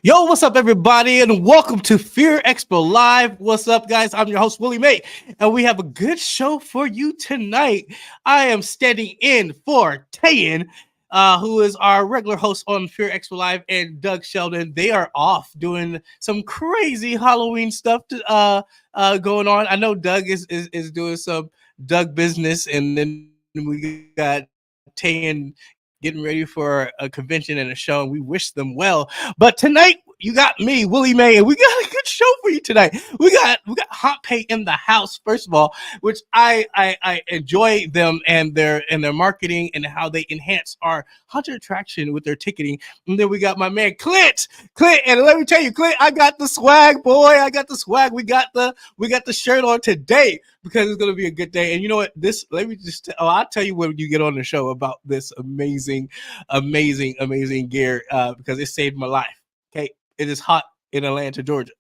Yo, what's up, everybody, and welcome to Fear Expo Live. What's up, guys? I'm your host, Willie May, and we have a good show for you tonight. I am standing in for Tayan, who is our regular host on Fear Expo Live, and Doug Sheldon. They are off doing some crazy Halloween stuff going on. I know Doug is doing some Doug business, and then we got Tayan getting ready for a convention and a show, and we wish them well. But tonight you got me, Willie May, and we got a good show for you tonight. We got HauntPay in the house, first of all, which I enjoy them and their marketing and how they enhance our haunted attraction with their ticketing. And then we got my man Clint, and let me tell you, Clint, I got the swag, boy. I got the swag. We got the shirt on today because it's gonna be a good day. And you know what? This let me just I'll tell you when you get on the show about this amazing gear because it saved my life. Okay, it is hot in Atlanta, Georgia.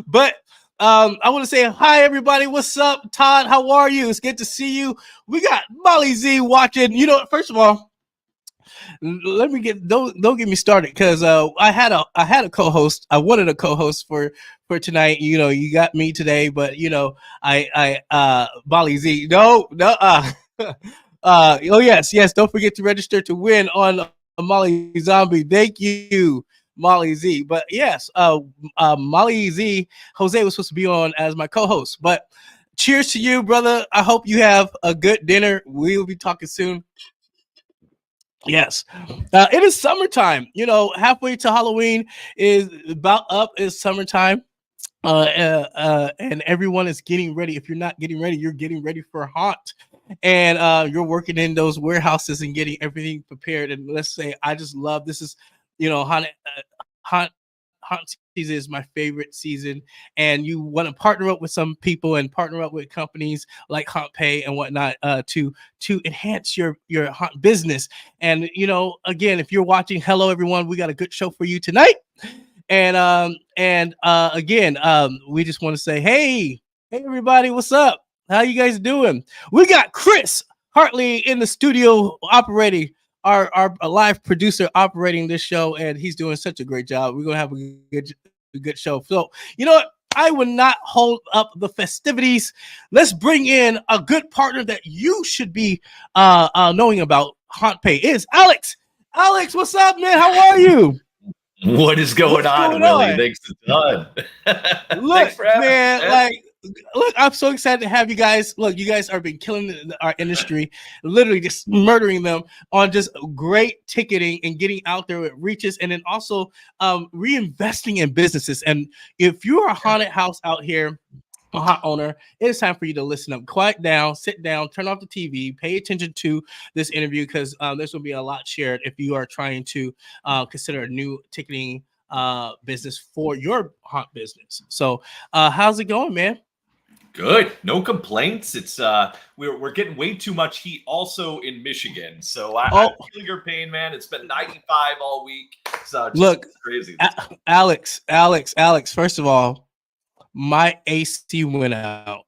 But I want to say hi, everybody. What's up, Todd? How are you? It's good to see you. We got Molly Z watching. You know, first of all, let me get don't get me started because I had a co-host. I wanted a co-host for tonight. You know, you got me today, but you know, I Molly Z. No. Oh yes. Don't forget to register to win on Molly Zombie. Thank you, Molly Z. But yes, Molly Z. Jose was supposed to be on as my co-host. But cheers to you, brother. I hope you have a good dinner. We will be talking soon. Yes, it is summertime. You know, halfway to Halloween is about up. Is summertime, and everyone is getting ready. If you're not getting ready, you're getting ready for haunt, and you're working in those warehouses and getting everything prepared. And let's say I just love this is, you know, haunt season is my favorite season, and you want to partner up with some people and partner up with companies like HauntPay and whatnot to enhance your haunt business. And you know, again, if you're watching, hello everyone, we got a good show for you tonight. And again, we just want to say, hey everybody, what's up? How you guys doing? We got Chris Hartley in the studio operating our live producer operating this show, and he's doing such a great job. We're gonna have a good show. So you know what? I would not hold up the festivities. Let's bring in a good partner that you should be knowing about. HauntPay is Alex. Alex, what's up, man? How are you? What is going What's on, going Willie? on? Thanks a ton. Look, Thanks for having me, man, man. look, I'm so excited to have you guys. Look, you guys are been killing our industry, literally just murdering them on just great ticketing and getting out there with reaches, and then also reinvesting in businesses. And if you're a haunted house out here, a hot owner, it is time for you to listen up. Quiet down, sit down, turn off the TV, pay attention to this interview because this will be a lot shared if you are trying to consider a new ticketing business for your haunt business. So, how's it going, man? Good. No complaints. It's we're getting way too much heat also in Michigan. So I Oh, feel your pain, man. It's been 95 all week. So just look, it's crazy. Alex. First of all, my AC went out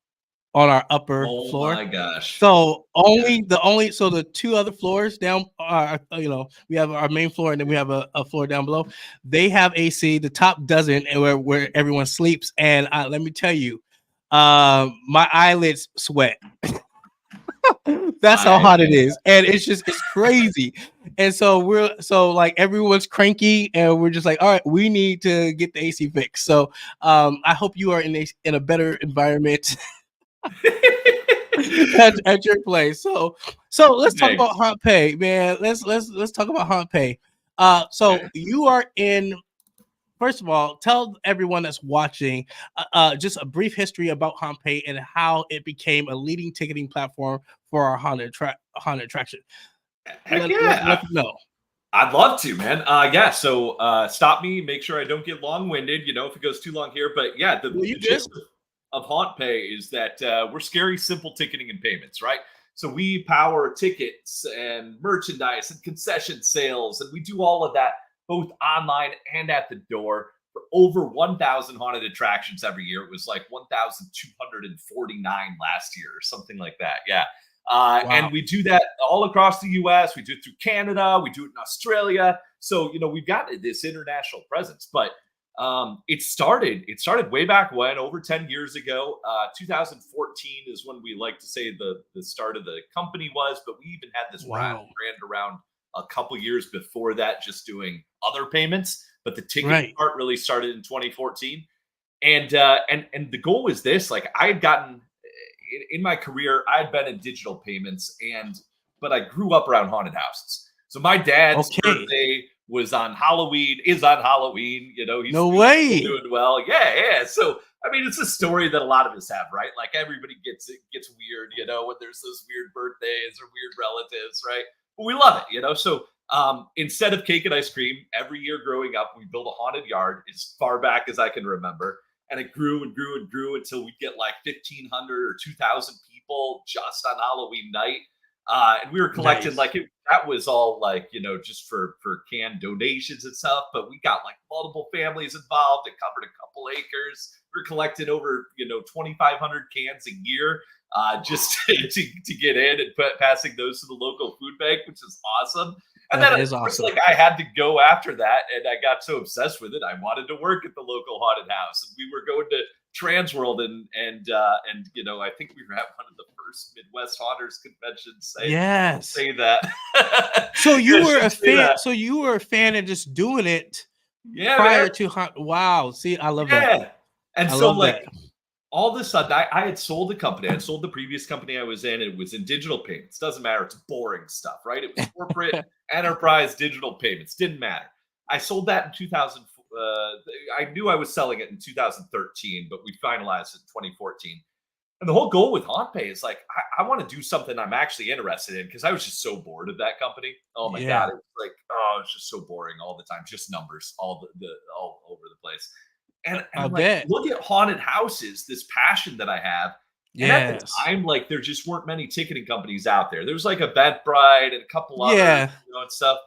on our upper floor. Oh my gosh. So Yeah. so the two other floors down are, you know, we have our main floor and then we have a floor down below. They have AC. The top doesn't, and where everyone sleeps. And let me tell you, my eyelids sweat. That's how I hot it can is, and it's crazy. And so like everyone's cranky, and we're just like, all right, we need to get the AC fixed. So I hope you are in a better environment at your place. So let's talk about Thanks. Haunt Pay, man. Let's talk about Haunt Pay. So Okay. you are in. First of all, tell everyone that's watching just a brief history about Haunt Pay and how it became a leading ticketing platform for our haunted attraction. Heck Let yeah. them know. I'd love to, man. Yeah, so stop me, make sure I don't get long-winded, if it goes too long here. But yeah, Well, you the good? gist of HauntPay is that we're scary, simple ticketing and payments, right? So we power tickets and merchandise and concession sales, and we do all of that both online and at the door for over 1,000 haunted attractions every year. It was like 1,249 last year or something like that. Yeah. And we do that all across the US. We do it through Canada. We do it in Australia. So, we've got this international presence. But it started way back when, over 10 years ago. 2014 is when we like to say the start of the company was, but we even had this brand around a couple years before that, just doing other payments. But the ticket part really started in 2014. And the goal was this: like, I had gotten in my career, I had been in digital payments, but I grew up around haunted houses. So my dad's birthday was on Halloween, is on Halloween. He's doing well. Yeah. So I mean, it's a story that a lot of us have, right? Like, everybody gets weird, when there's those weird birthdays or weird relatives, right? But we love it, So instead of cake and ice cream, every year growing up, we built a haunted yard as far back as I can remember. And it grew and grew and grew until we'd get like 1,500 or 2,000 people just on Halloween night. And we were collecting that was all like, just for canned donations and stuff. But we got like multiple families involved. It covered a couple acres. We were collecting over, 2,500 cans a year just to get in and passing those to the local food bank, which is awesome. And then, of course, like, I had to go after that, and I got so obsessed with it. I wanted to work at the local haunted house, and we were going to Transworld, and I think we were at one of the first Midwest Haunters conventions. Say that. So you were a fan. So you were a fan of just doing it. Yeah. Prior to wow. See, I love that. And so, like, all of a sudden, I had sold the company. I had sold the previous company I was in. It was in digital payments. Doesn't matter. It's boring stuff, right? It was corporate enterprise digital payments. Didn't matter. I sold that in 2000. I knew I was selling it in 2013, but we finalized it in 2014. And the whole goal with HauntPay is like, I want to do something I'm actually interested in, because I was just so bored of that company. Oh my God. It was like, it's just so boring all the time. Just numbers all over the place. And I'm like, look at haunted houses, this passion that I have. And at the time, like, there just weren't many ticketing companies out there. There was like Eventbrite and a couple others, and stuff.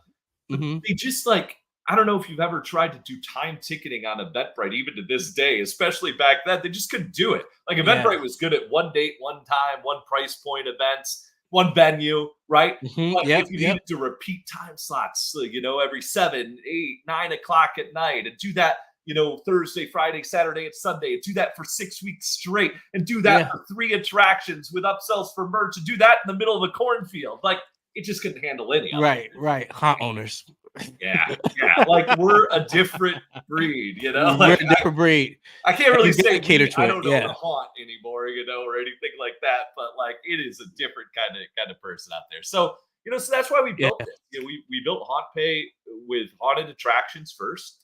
They just, like, I don't know if you've ever tried to do time ticketing on Eventbrite, even to this day, especially back then. They just couldn't do it. Like, Eventbrite was good at one date, one time, one price point events, one venue, right? But if you needed to repeat time slots, every 7, 8, 9 o'clock at night, and do that, Thursday, Friday, Saturday, and Sunday, and do that for 6 weeks straight, and do that for 3 attractions with upsells for merch, and do that in the middle of a cornfield. Like, it just couldn't handle any of it. Right. Haunt owners. Yeah. Like, we're a different breed, Like, we're a different breed. I can't really say cater to I don't know the haunt anymore, or anything like that. But, like, it is a different kind of person out there. So, so that's why we built it. We built HauntPay with haunted attractions first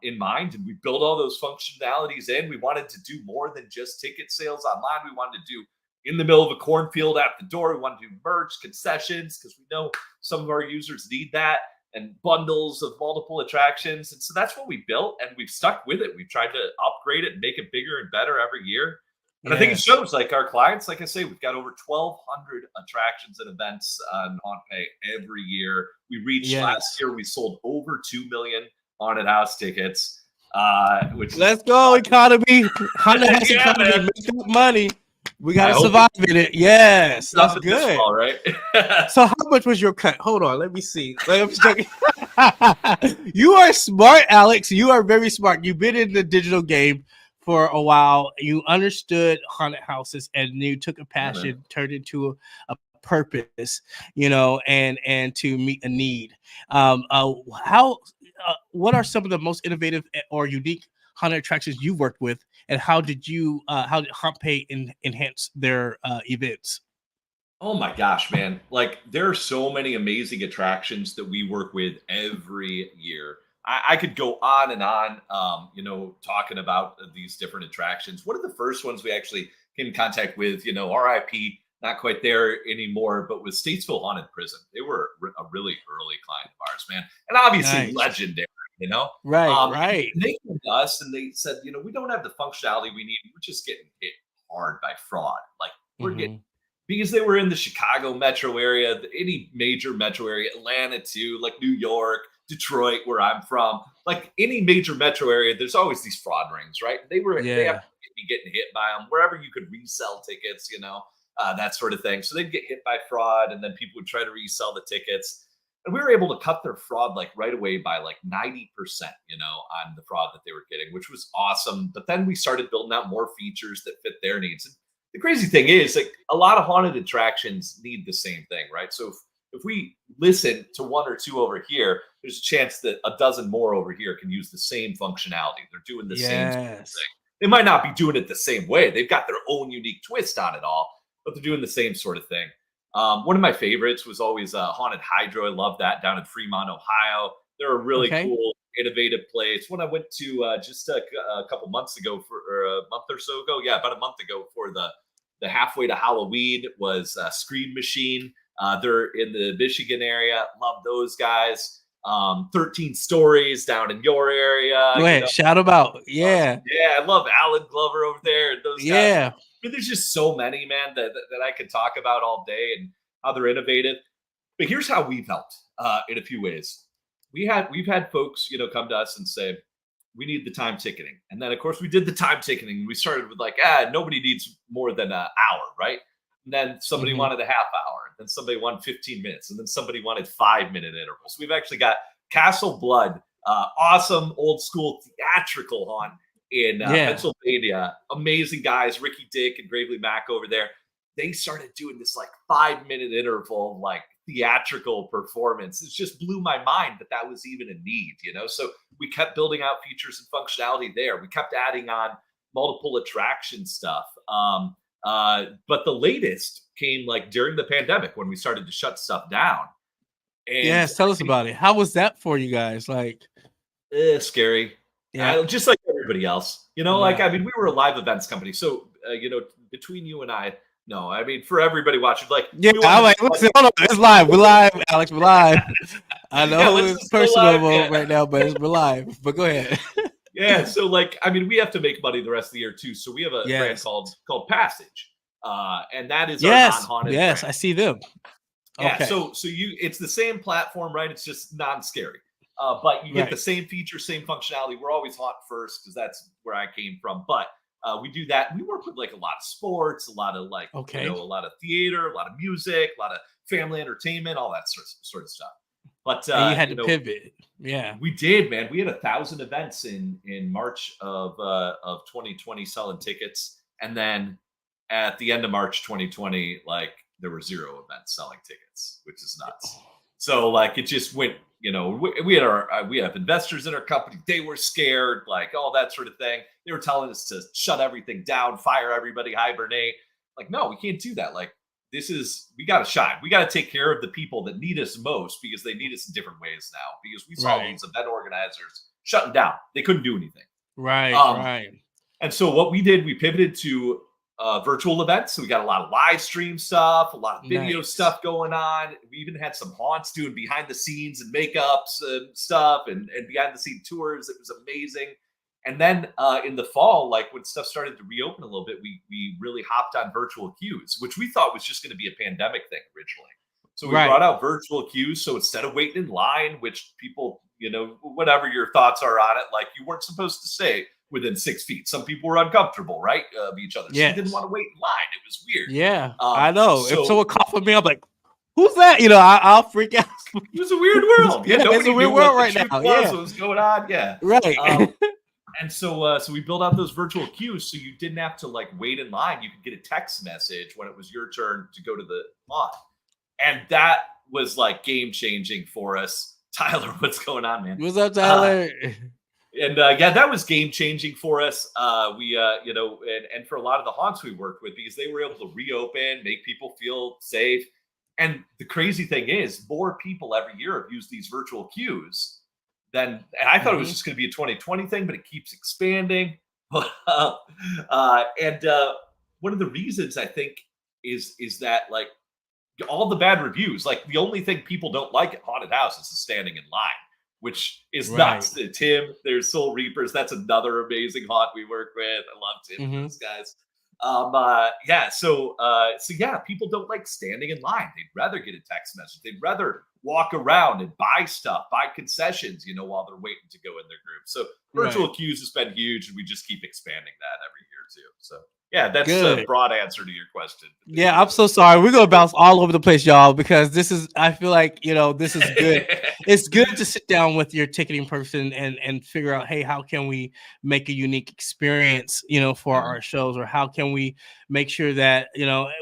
in mind, and we built all those functionalities in. We wanted to do more than just ticket sales online. We wanted to do in the middle of a cornfield at the door. We wanted to do merch, concessions, because we know some of our users need that, and bundles of multiple attractions. And so that's what we built, and we've stuck with it. We've tried to upgrade it and make it bigger and better every year. And I think it shows, like, our clients, like I say, we've got over 1,200 attractions and events on HauntPay every year. We reached last year, we sold over 2 million haunted house tickets. Let's go, economy. Haunted house economy, man. Make that money. We gotta survive in it. Yes, that's good. All right. So, how much was your cut? Hold on, let me see. You are smart, Alex. You are very smart. You've been in the digital game for a while. You understood haunted houses, and you took a passion, turned into a purpose, and to meet a need. What are some of the most innovative or unique haunted attractions you've worked with, and how did HauntPay enhance their events? Oh my gosh, man. Like, there are so many amazing attractions that we work with every year. I could go on and on, talking about these different attractions. One of the first ones we actually came in contact with, RIP, not quite there anymore, but with Statesville Haunted Prison. They were a really early client of ours, man. And obviously legendary, Right. They came to us and they said, we don't have the functionality we need. We're just getting hit hard by fraud. Like, we're getting, because they were in the Chicago metro area, any major metro area, Atlanta too, like New York, Detroit, where I'm from, like any major metro area, there's always these fraud rings, right? They have to be getting hit by them wherever you could resell tickets, that sort of thing. So they'd get hit by fraud, and then people would try to resell the tickets. And we were able to cut their fraud like right away by like 90%, on the fraud that they were getting, which was awesome. But then we started building out more features that fit their needs. And the crazy thing is, like, a lot of haunted attractions need the same thing, right? So if we listen to one or two over here, there's a chance that a dozen more over here can use the same functionality. They're doing the same sort of thing. They might not be doing it the same way. They've got their own unique twist on it all, but they're doing the same sort of thing. One of my favorites was always Haunted Hydro. I love that, down in Fremont, Ohio. They're a really cool, innovative place. When I went to just a couple months ago, or a month or so ago, about a month ago, for the halfway to Halloween, was Scream Machine. They're in the Michigan area. Love those guys. 13 Stories down in your area. Go ahead, shout them out. Yeah. Yeah, I love Alan Glover over there and those guys. Yeah. I mean, there's just so many, man, that I could talk about all day and how they're innovative. But here's how we've helped in a few ways. We've had folks, come to us and say, we need the time ticketing. And then, of course, we did the time ticketing. We started with like, nobody needs more than an hour, right? And then somebody wanted a half hour. And then somebody wanted 15 minutes. And then somebody wanted 5-minute intervals. We've actually got Castle Blood, awesome old school theatrical haunt in Pennsylvania. Amazing guys, Ricky Dick and Gravely Mac over there. They started doing this like 5-minute interval, like theatrical performance. It just blew my mind that was even a need, So we kept building out features and functionality there. We kept adding on multiple attraction stuff. But the latest came like during the pandemic, when we started to shut stuff down. And tell us about it. How was that for you guys? Like, scary. Just like everybody else, like, I mean, we were a live events company. So, between you and I, no, I mean, for everybody watching, like, I'm like, listen, hold on, it's live. We're live, Alex. We're live. I know it's personal right now, but we're live. But go ahead. So like, I mean, we have to make money the rest of the year too. So we have a brand called Passage, and that is our non-haunted brand. I see them. Yeah, so it's the same platform, right? It's just non-scary, but you get the same feature, same functionality. We're always haunt first because that's where I came from. But we do that. We work with like a lot of sports, a lot of like, a lot of theater, a lot of music, a lot of family entertainment, all that sort of stuff. But and you had to pivot. Yeah, we did, man. We had 1,000 events in March of 2020 selling tickets, and then at the end of March 2020, like, there were 0 events selling tickets, which is nuts. So like, it just went. We have investors in our company. They were scared, like all that sort of thing. They were telling us to shut everything down, fire everybody, hibernate. Like, no, we can't do that. Like, we got to shine. We got to take care of the people that need us most, because they need us in different ways now, because we saw these event organizers shutting down. They couldn't do anything. Right. And so what we did, we pivoted to virtual events. So we got a lot of live stream stuff, a lot of video stuff going on. We even had some haunts doing behind the scenes and makeups and stuff, and behind the scene tours. It was amazing. And then in the fall, like when stuff started to reopen a little bit, we really hopped on virtual queues, which we thought was just going to be a pandemic thing originally. So we brought out virtual queues. So instead of waiting in line, which people, whatever your thoughts are on it, like, you weren't supposed to stay within 6 feet. Some people were uncomfortable, right, of each other. So you didn't want to wait in line. It was weird. Yeah, I know. If someone coughed on me, I'm like, who's that? I'll freak out. It was a weird world. It's a weird world right now. What was going on? Yeah. Right. And so we built out those virtual queues, so you didn't have to like wait in line. You could get a text message when it was your turn to go to the haunt. And that was like game changing for us. Tyler, what's going on, man? What's up, Tyler? And that was game changing for us. And for a lot of the haunts we worked with, because they were able to reopen, make people feel safe. And the crazy thing is, more people every year have used these virtual queues. And I thought it was just going to be a 2020 thing, but it keeps expanding. And one of the reasons, I think, is that, like, all the bad reviews, like, the only thing people don't like at haunted houses is standing in line, which is nuts. Tim, there's Soul Reapers. That's another amazing haunt we work with. I love Tim and those guys. So people don't like standing in line. They'd rather get a text message. They'd rather walk around and buy stuff, buy concessions, while they're waiting to go in their group. So virtual queues has been huge, and we just keep expanding that every year too. So Yeah, that's a Good. broad answer to your question. Yeah, I'm so sorry. We're gonna bounce all over the place, y'all, because this is. I feel like this is good. It's good to sit down with your ticketing person and figure out, hey, how can we make a unique experience, for Mhm. our shows, or how can we make sure that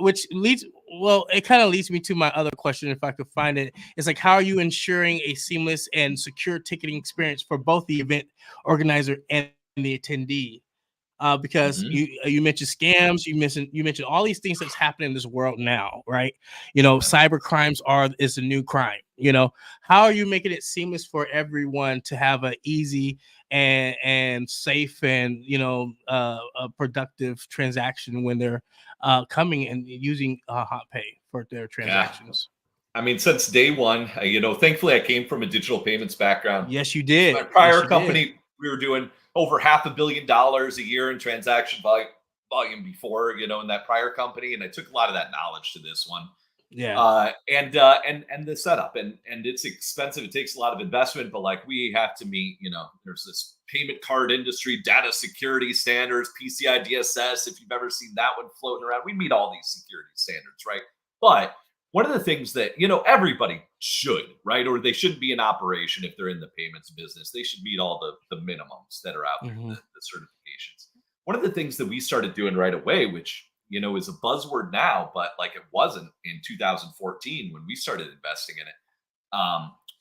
which leads. Well, it kind of leads me to my other question, if I could find it. It's like, how are you ensuring a seamless and secure ticketing experience for both the event organizer and the attendee? Because Mhm. you mentioned scams, you mentioned all these things that's happening in this world now, right? Right. Cyber crimes is a new crime. How are you making it seamless for everyone to have an easy and safe and a productive transaction when they're coming and using HauntPay for their Yeah. transactions? I mean, since day one, thankfully I came from a digital payments background. Yes, you My did. Yes, prior you did. company, we were doing over $500 million a year in transaction volume before, in that prior company, and I took a lot of that knowledge to this one. Yeah. And the setup, and it's expensive. It takes a lot of investment, but like we have to meet, there's this payment card industry data security standards, PCI DSS. If you've ever seen that one floating around, we meet all these security standards, right? But one of the things that everybody should, right, or they shouldn't be in operation if they're in the payments business. They should meet all the minimums that are out there, Hmm. the certifications. One of the things that we started doing right away, which is a buzzword now, but like it wasn't in 2014 when we started investing in it.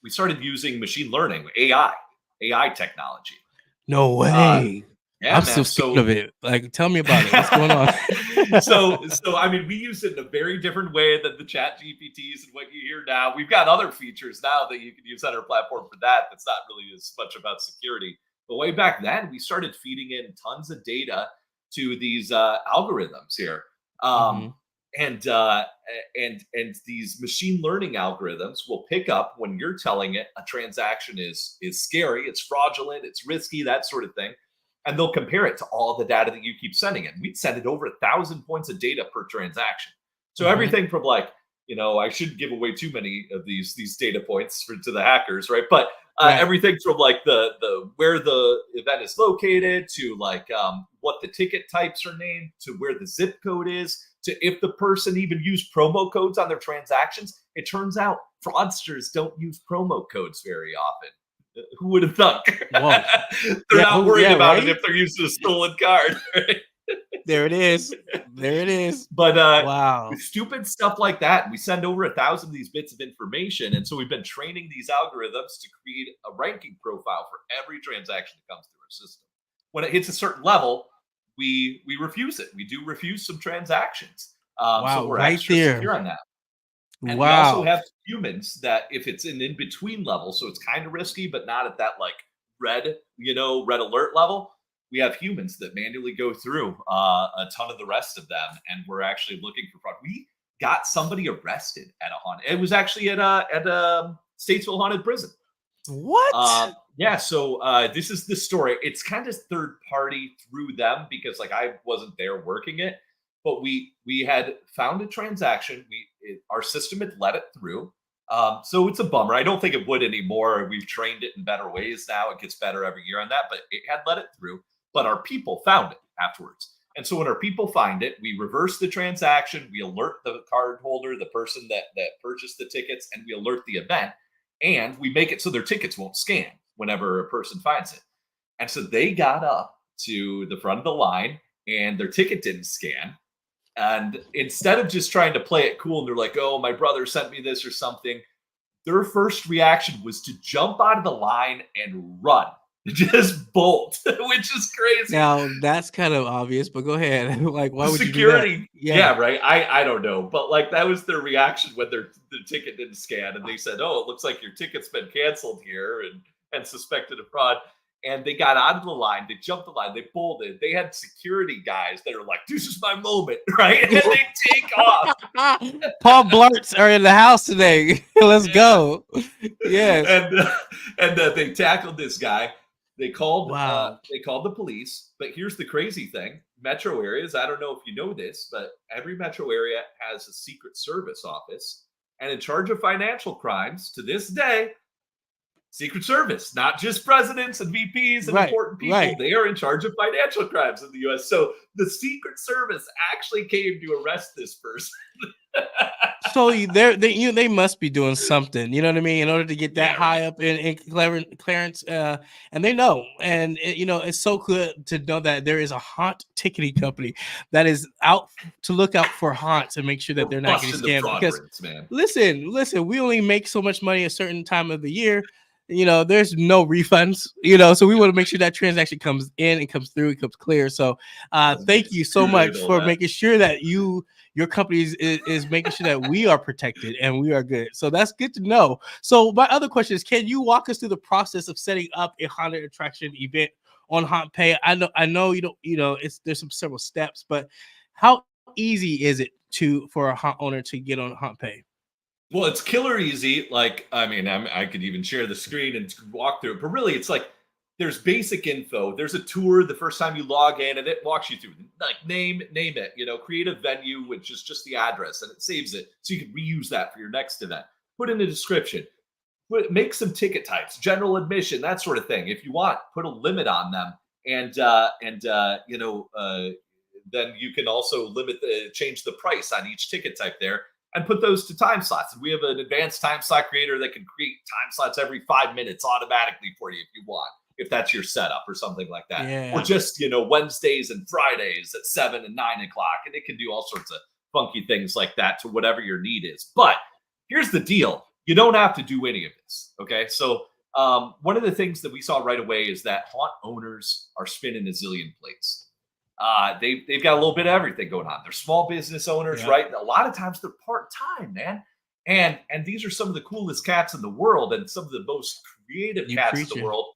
We started using machine learning, AI technology. No Uh, way. yeah, I'm still man. scared of So it. Like, tell me about it. What's going on? so I mean, we use it in a very different way than the chat GPTs and what you hear now. We've got other features now that you can use on our platform for that. That's not really as much about security. But way back then, we started feeding in tons of data to these algorithms here. Um, Mhm. and these machine learning algorithms will pick up when you're telling it a transaction is scary, it's fraudulent, it's risky, that sort of thing, and they'll compare it to all the data that you keep sending it. We'd send it over 1,000 points of data per transaction. So Mhm. everything from like, I shouldn't give away too many of these data points to the hackers, right? But Right. everything from like the where the event is located to like what the ticket types are named to where the zip code is to if the person even used promo codes on their transactions. It turns out fraudsters don't use promo codes very often. Who would have thunk? Whoa. They're Yeah. not Oh, worried yeah. about it Right. if they're using a stolen card. Right? There it is. There it is. But Wow. with stupid stuff like that, we send over 1,000 of these bits of information, and so we've been training these algorithms to create a ranking profile for every transaction that comes through our system. When it hits a certain level, we refuse it. We do refuse some transactions, so Wow. we're Right extra there. secure on that. And we also Wow. have humans that if it's an in between level, so it's kind of risky, but not at that like red alert level. We have humans that manually go through a ton of the rest of them, and we're actually looking for fraud. We got somebody arrested at a haunted. It was actually at a Statesville haunted prison. What? Yeah, so this is the story. It's kind of third party through them because like I wasn't there working it, but we had found a transaction. Our system had let it through. So it's a bummer. I don't think it would anymore. We've trained it in better ways now. It gets better every year on that, but it had let it through. But our people found it afterwards. And so when our people find it, we reverse the transaction, we alert the card holder, the person that purchased the tickets, and we alert the event, and we make it so their tickets won't scan whenever a person finds it. And so they got up to the front of the line and their ticket didn't scan. And instead of just trying to play it cool and they're like, oh, my brother sent me this or something, their first reaction was to jump out of the line and run, just bolt, which is crazy. Now that's kind of obvious, but go ahead. Like, why The would you do that? security, Yeah. yeah, right. I don't know, but like that was their reaction when their ticket didn't scan, and they said, "Oh, it looks like your ticket's been canceled here," and suspected a fraud. And they got out of the line, they jumped the line, they bolted. They had security guys that are like, "This is my moment," right? And they take off. Paul Blurts are in the house today. Let's Yeah, go. Yes. and they tackled this guy. Wow. They called the police. But here's the crazy thing: metro areas. I don't know if you know this, but every metro area has a Secret Service office, and in charge of financial crimes to this day Secret Service, not just presidents and VPs and important people. They are in charge of financial crimes in the U.S. So the Secret Service actually came to arrest this person. So they must be doing something, you know what I mean, in order to get that high up in clearance, and they know, and it's so good to know that there is a haunt ticketing company that is out to look out for haunts and make sure that they're not getting scammed. Because man. listen, we only make so much money a certain time of the year. There's no refunds, so we want to make sure that transaction comes in and comes through, it comes clear. So thank you so much for making sure that your company is making sure that we are protected and we are good. So that's good to know. So my other question is, can you walk us through the process of setting up a haunted attraction event on HauntPay? I know you don't, there's some several steps, but how easy is it for a haunt owner to get on HauntPay? Well, it's killer easy. Like, I mean, I could even share the screen and walk through it, but really it's like, there's basic info. There's a tour the first time you log in, and it walks you through, like, name it, create a venue, which is just the address, and it saves it. So you can reuse that for your next event. Put in a description, make some ticket types, general admission, that sort of thing. If you want, put a limit on them. And then you can also change the price on each ticket type there, and put those to time slots. And we have an advanced time slot creator that can create time slots every 5 minutes automatically for you if you want, if that's your setup or something like that. Yeah. Or just, Wednesdays and Fridays at 7 and 9 o'clock. And it can do all sorts of funky things like that to whatever your need is. But here's the deal. You don't have to do any of this. Okay. So one of the things that we saw right away is that haunt owners are spinning a zillion plates. They've got a little bit of everything going on. They're small business owners, right? A lot of times they're part-time, man. And these are some of the coolest cats in the world and some of the most creative cats in the world.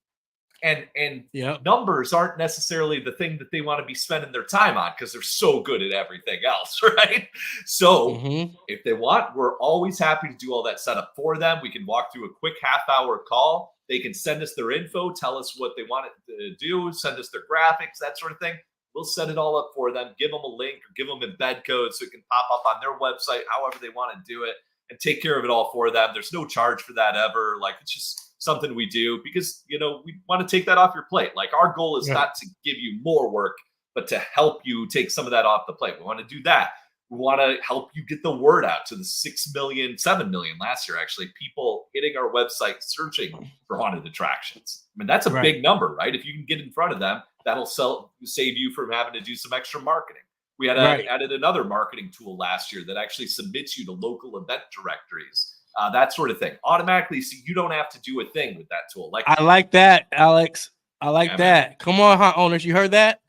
And numbers aren't necessarily the thing that they want to be spending their time on, because they're so good at everything else, right? So if they want, we're always happy to do all that setup for them. We can walk through a quick half-hour call. They can send us their info, tell us what they want to do, send us their graphics, that sort of thing. We'll set it all up for them, give them a link, or give them embed code so it can pop up on their website, however they want to do it, and take care of it all for them. There's no charge for that ever. Like, it's just something we do because, we want to take that off your plate. Like, our goal is not to give you more work, but to help you take some of that off the plate. We want to do that. We want to help you get the word out to the 7 million last year, actually, people hitting our website searching for haunted attractions. I mean, that's a big number, right? If you can get in front of them, that'll save you from having to do some extra marketing. We had added another marketing tool last year that actually submits you to local event directories, that sort of thing, automatically, so you don't have to do a thing with that tool. Like, I like that, Alex. I like that. Man. Come on, haunt owners, you heard that?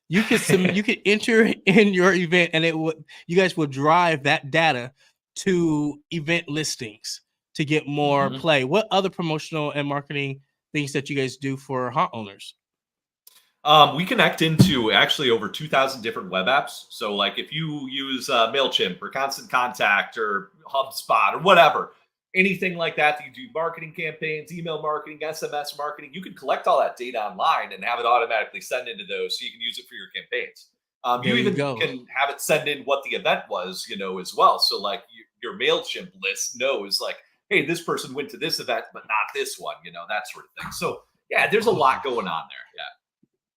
You could you could enter in your event, and you guys will drive that data to event listings to get more play. What other promotional and marketing things that you guys do for haunt owners? We connect into actually over 2,000 different web apps. So, like, if you use MailChimp or Constant Contact or HubSpot or whatever, anything like that you do marketing campaigns, email marketing, SMS marketing, you can collect all that data online and have it automatically send into those so you can use it for your campaigns. You even can have it send in what the event was, as well. So, like, your MailChimp list knows, like, hey, this person went to this event, but not this one, that sort of thing. So, yeah, there's a lot going on there. Yeah.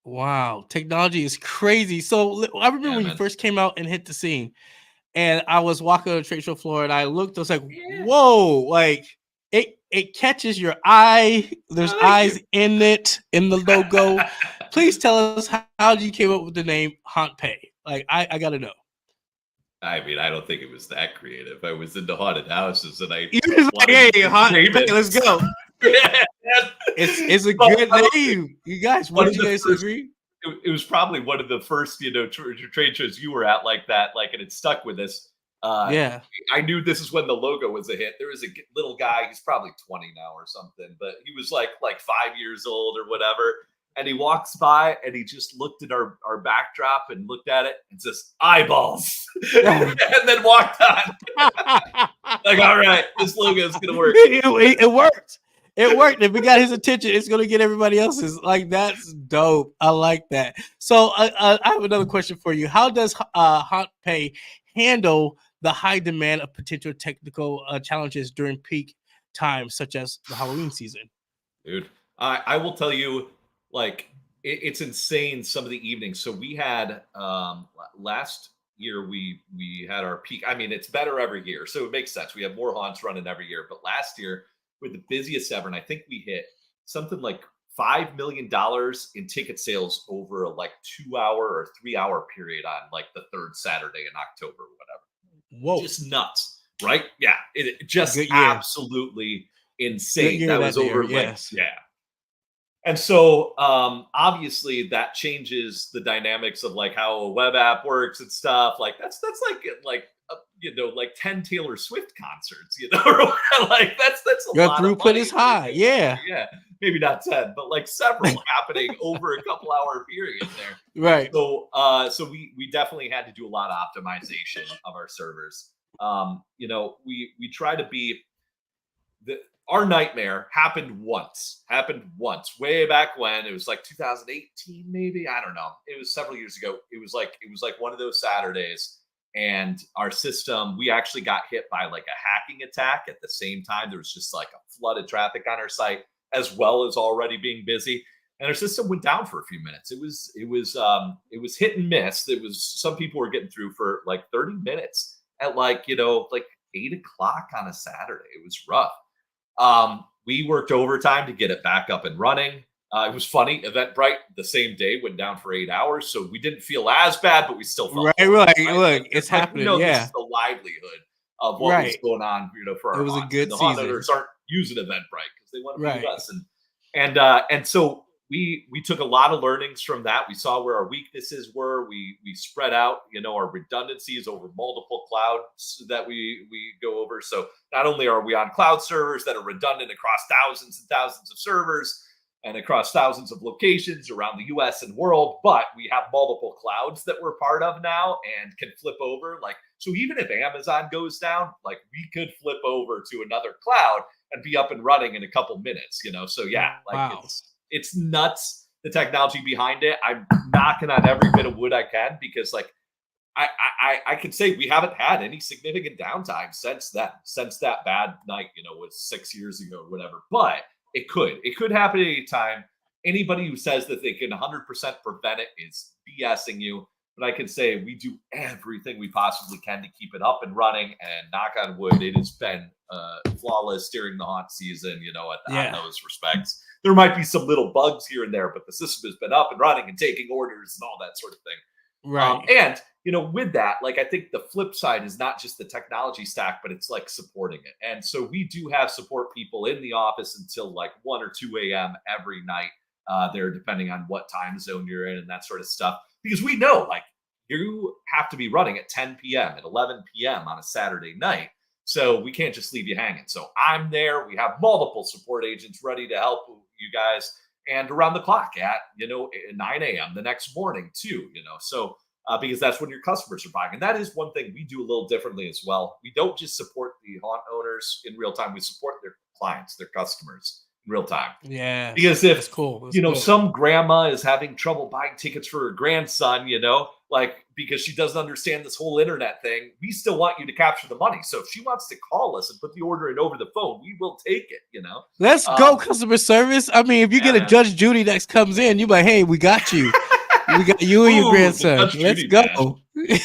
Wow, technology is crazy. So I remember when you first came out and hit the scene, and I was walking on the trade show floor, and I looked. I was like, "Whoa!" Like it catches your eye. There's eyes in it, in the logo. Please tell us how you came up with the name HauntPay. Like, I got to know. I mean, I don't think it was that creative. I was into haunted houses, and You're just like, "Hey, HauntPay, let's go." It's a good name. You guys, what did you guys agree? It was probably one of the first, trade shows you were at like that, and it stuck with us. I knew this is when the logo was a hit. There was a little guy, he's probably 20 now or something, but he was like 5 years old or whatever. And he walks by and he just looked at our backdrop and looked at it and says, "Eyeballs," and then walked on. Like, all right, this logo is going to work. It worked. It worked. If we got his attention, it's going to get everybody else's. Like, that's dope. I like that. So I have another question for you. How does HauntPay handle the high demand of potential technical challenges during peak times, such as the Halloween season? Dude, I will tell you, like, it's insane some of the evenings. So we had last year we had our peak. I mean, it's better every year, so it makes sense. We have more haunts running every year. But last year, with the busiest ever, and I think we hit something like $5 million in ticket sales over a like 2 hour or 3 hour period on like the third Saturday in October or whatever. Whoa, Just nuts, right? Yeah, it just good year, absolutely good insane. year That that was year. over like, Yes, yeah. And so obviously that changes the dynamics of like how a web app works and stuff. Like that's like like 10 Taylor Swift concerts, like that's a your lot of throughput money is for a high. given Yeah, venue. Yeah, maybe not 10, but like several happening over a couple hour period there. right. So we definitely had to do a lot of optimization of our servers. We try to be the our nightmare happened once way back when. It was like 2018, maybe, I don't know, it was several years ago. It was like one of those Saturdays, and our system, we actually got hit by like a hacking attack at the same time. There was just like a flood of traffic on our site, as well as already being busy, and our system went down for a few minutes. It was hit and miss. It was, some people were getting through for like 30 minutes at like 8 o'clock on a Saturday. It was rough. We worked overtime to get it back up and running. It was funny. Eventbrite the same day went down for 8 hours, so we didn't feel as bad, but we still felt Right, horrible, right. right? Look, Like, it's like we happening. know this is Yeah, the livelihood of what was right. going on, for It our was a haunts, and good the haunt season. owners aren't using Eventbrite because they want to be with Right. us, and so we took a lot of learnings from that. We saw where our weaknesses were. We spread out, our redundancies over multiple clouds that we go over. So not only are we on cloud servers that are redundant across thousands and thousands of servers and across thousands of locations around the US and world, but we have multiple clouds that we're part of now and can flip over. Like, so even if Amazon goes down, like we could flip over to another cloud and be up and running in a couple minutes. So yeah, like Wow. it's nuts, the technology behind it. I'm knocking on every bit of wood I can, because like I can say we haven't had any significant downtime since then, since that bad night, was 6 years ago or whatever. But it could happen at any time. Anybody who says that they can 100% prevent it is BSing you. But I can say we do everything we possibly can to keep it up and running. And knock on wood, it has been flawless during the haunt season. On Yeah. those respects, there might be some little bugs here and there, but the system has been up and running and taking orders and all that sort of thing. Right. And with that, like, I think the flip side is not just the technology stack, but it's like supporting it. And so we do have support people in the office until like 1 or 2 a.m. every night. There, depending on what time zone you're in and that sort of stuff, because we know like you have to be running at 10 p.m. at 11 p.m. on a Saturday night. So we can't just leave you hanging. So I'm there. We have multiple support agents ready to help you guys, and around the clock at 9 a.m. the next morning too. So because that's when your customers are buying, and that is one thing we do a little differently as well. We don't just support the haunt owners in real time; we support their clients, their customers in real time. Yes. Because That's if cool. That's good. some grandma is having trouble buying tickets for her grandson, like because she doesn't understand this whole internet thing, we still want you to capture the money. So if she wants to call us and put the order in over the phone, we will take it. Let's go, customer service. I mean, if you Yeah, get a man. Judge Judy that comes in, you be like, hey, we got you. We got you and your Ooh, the grandson. Judge Let's Judy, go. man.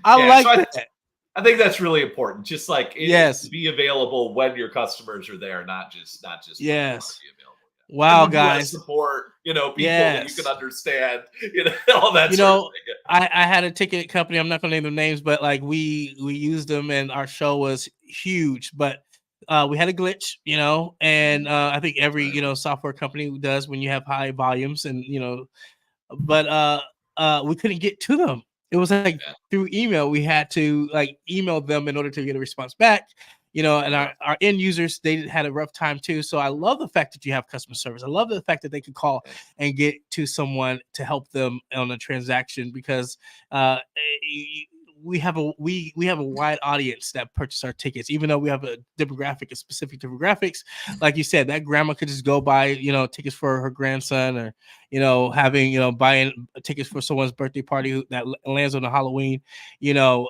I Yeah, like so that. I think that's really important. Just like Yes. be available when your customers are there, not just when you want Yes. to be available. Wow, And the US guys. support, people that you can Yes. understand, all that sort of thing. I had a ticket company. I'm not gonna name their names, but like we used them, and our show was huge. But we had a glitch, and I think every Right. software company does when you have high volumes, and but we couldn't get to them. It was like Yeah. through email. We had to like email them in order to get a response back. And Yeah. our end users, they had a rough time too. So I love the fact that you have customer service. I love the fact that they could call Yeah. and get to someone to help them on a transaction, because we have a wide audience that purchase our tickets, even though we have a demographic, a specific demographics. Like you said, that grandma could just go buy tickets for her grandson, or having buying tickets for someone's birthday party that lands on a Halloween.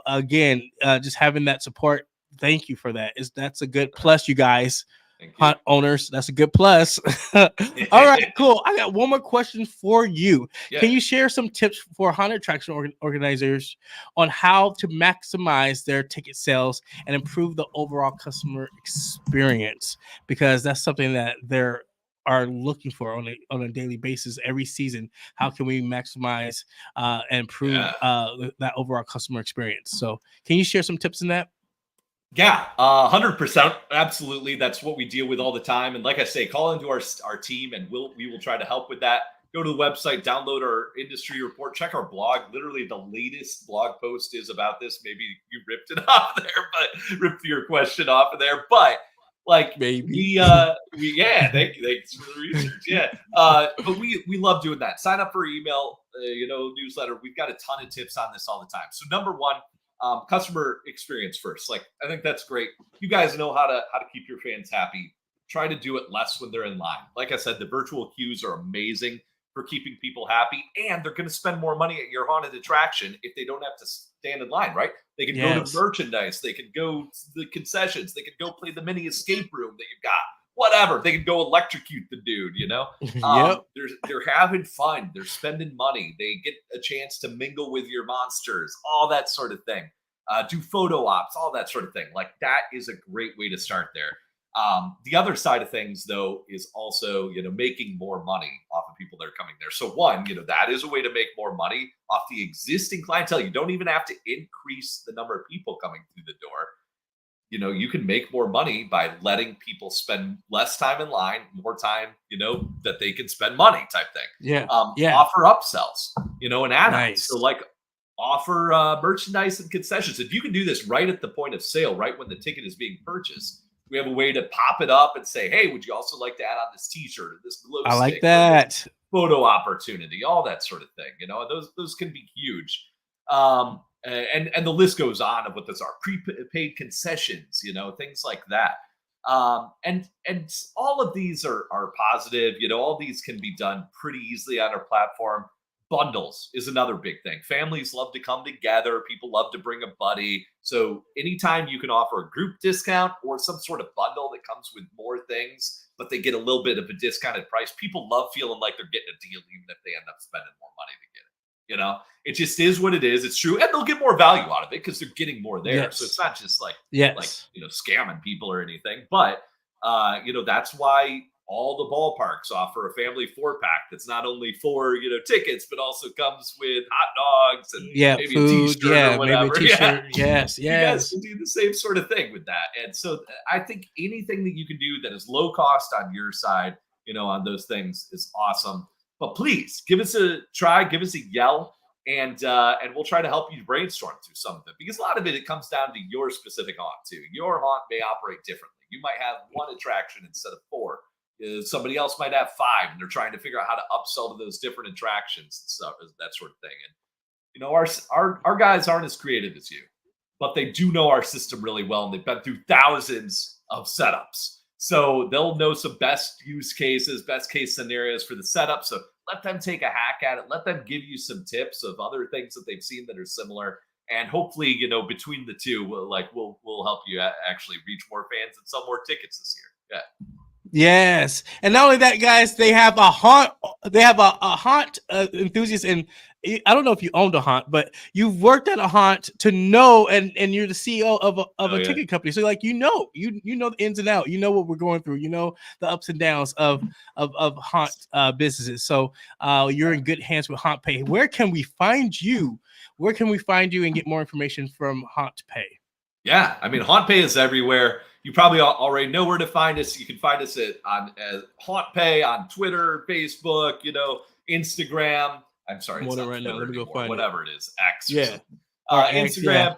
Again, just having that support. Thank you for that. That's a good plus, you guys. Thank you. Haunt owners. That's a good plus. All right, cool. I got one more question for you. Yeah. Can you share some tips for haunted attraction organizers on how to maximize their ticket sales and improve the overall customer experience? Because that's something that they're are looking for on a daily basis every season. How can we maximize and improve that overall customer experience? So can you share some tips in that? Yeah, 100%. Absolutely. That's what we deal with all the time. And like I say, call into our team and we will try to help with that. Go to the website, download our industry report, check our blog. Literally, the latest blog post is about this. Maybe you ripped it off there, but ripped your question off of there. But like Maybe. yeah, thanks for the research. Yeah. But we love doing that. Sign up for email, newsletter. We've got a ton of tips on this all the time. So number one, customer experience first. Like, I think that's great. You guys know how to keep your fans happy. Try to do it less when they're in line. Like I said, the virtual queues are amazing for keeping people happy, and they're going to spend more money at your haunted attraction if they don't have to stand in line, right? They can go to merchandise, they can go to the concessions, they can go play the mini escape room that you've got, whatever. They can go electrocute the dude, Yep. They're having fun, they're spending money, they get a chance to mingle with your monsters, all that sort of thing. Do photo ops, all that sort of thing. Like, that is a great way to start there. The other side of things, though, is also, making more money off of people that are coming there. So one, that is a way to make more money off the existing clientele. You don't even have to increase the number of people coming through the door. You can make more money by letting people spend less time in line, more time, that they can spend money type thing. Yeah. Offer upsells, and add-ons. Nice. So like offer merchandise and concessions. If you can do this right at the point of sale, right when the ticket is being purchased, we have a way to pop it up and say, hey, would you also like to add on this t-shirt or this glow stick? I like that. Photo opportunity, all that sort of thing. Those can be huge. And the list goes on of what those are. Prepaid concessions, things like that. And all of these are positive. All these can be done pretty easily on our platform. Bundles is another big thing. Families love to come together. People love to bring a buddy. So anytime you can offer a group discount or some sort of bundle that comes with more things, but they get a little bit of a discounted price, people love feeling like they're getting a deal, even if they end up spending more money to get it. It just is what it is. It's true. And they'll get more value out of it because they're getting more there. Yes. So it's not just like scamming people or anything. But, that's why all the ballparks offer a family 4-pack that's not only for tickets, but also comes with hot dogs and maybe food, a t-shirt or whatever. Maybe a t-shirt. Yes, You guys can do the same sort of thing with that. And so I think anything that you can do that is low cost on your side, on those things is awesome. But please give us a try, give us a yell, and we'll try to help you brainstorm through some of it, because a lot of it comes down to your specific haunt too. Your haunt may operate differently. You might have one attraction instead of 4. Somebody else might have 5, and they're trying to figure out how to upsell to those different attractions and stuff, that sort of thing. And our guys aren't as creative as you, but they do know our system really well, and they've been through thousands of setups, so they'll know some best use cases, best case scenarios for the setup. So let them take a hack at it. Let them give you some tips of other things that they've seen that are similar, and hopefully, between the two, we'll help you actually reach more fans and sell more tickets this year. Yeah. Yes, and not only that, guys, they have a haunt. They have a haunt enthusiast, and I don't know if you owned a haunt, but you've worked at a haunt to know, and you're the CEO of a ticket company. So like you know the ins and outs. You know what we're going through. You know the ups and downs of haunt businesses. So you're in good hands with HauntPay. Where can we find you? Where can we find you and get more information from HauntPay? Yeah, I mean, HauntPay is everywhere. You probably already know where to find us. You can find us on HauntPay on Twitter, Facebook, Instagram. I'm sorry, it's not right now. Let me go find whatever it is. X. Yeah. Instagram,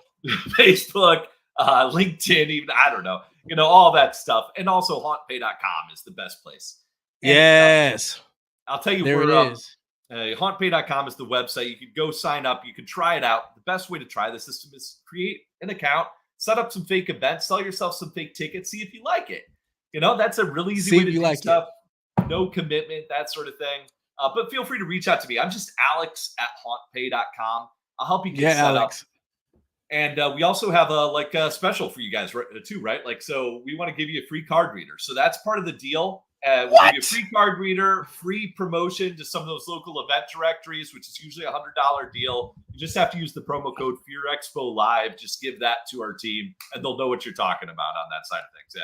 Facebook, LinkedIn, even, I don't know. All that stuff. And also HauntPay.com is the best place. And, yes. I'll tell you there where it is. HauntPay.com is the website. You can go sign up. You can try it out. The best way to try the system is create an account, set up some fake events, sell yourself some fake tickets, see if you like it. That's a really easy way to do stuff. No commitment, that sort of thing. But feel free to reach out to me. I'm just Alex at HauntPay.com. I'll help you get set up. And we also have a special for you guys too, right? Like, so we want to give you a free card reader. So that's part of the deal. We'll give you a free card reader, free promotion to some of those local event directories, which is usually $100 deal. You just have to use the promo code Fear Expo Live. Just give that to our team, and they'll know what you're talking about on that side of things. Yeah.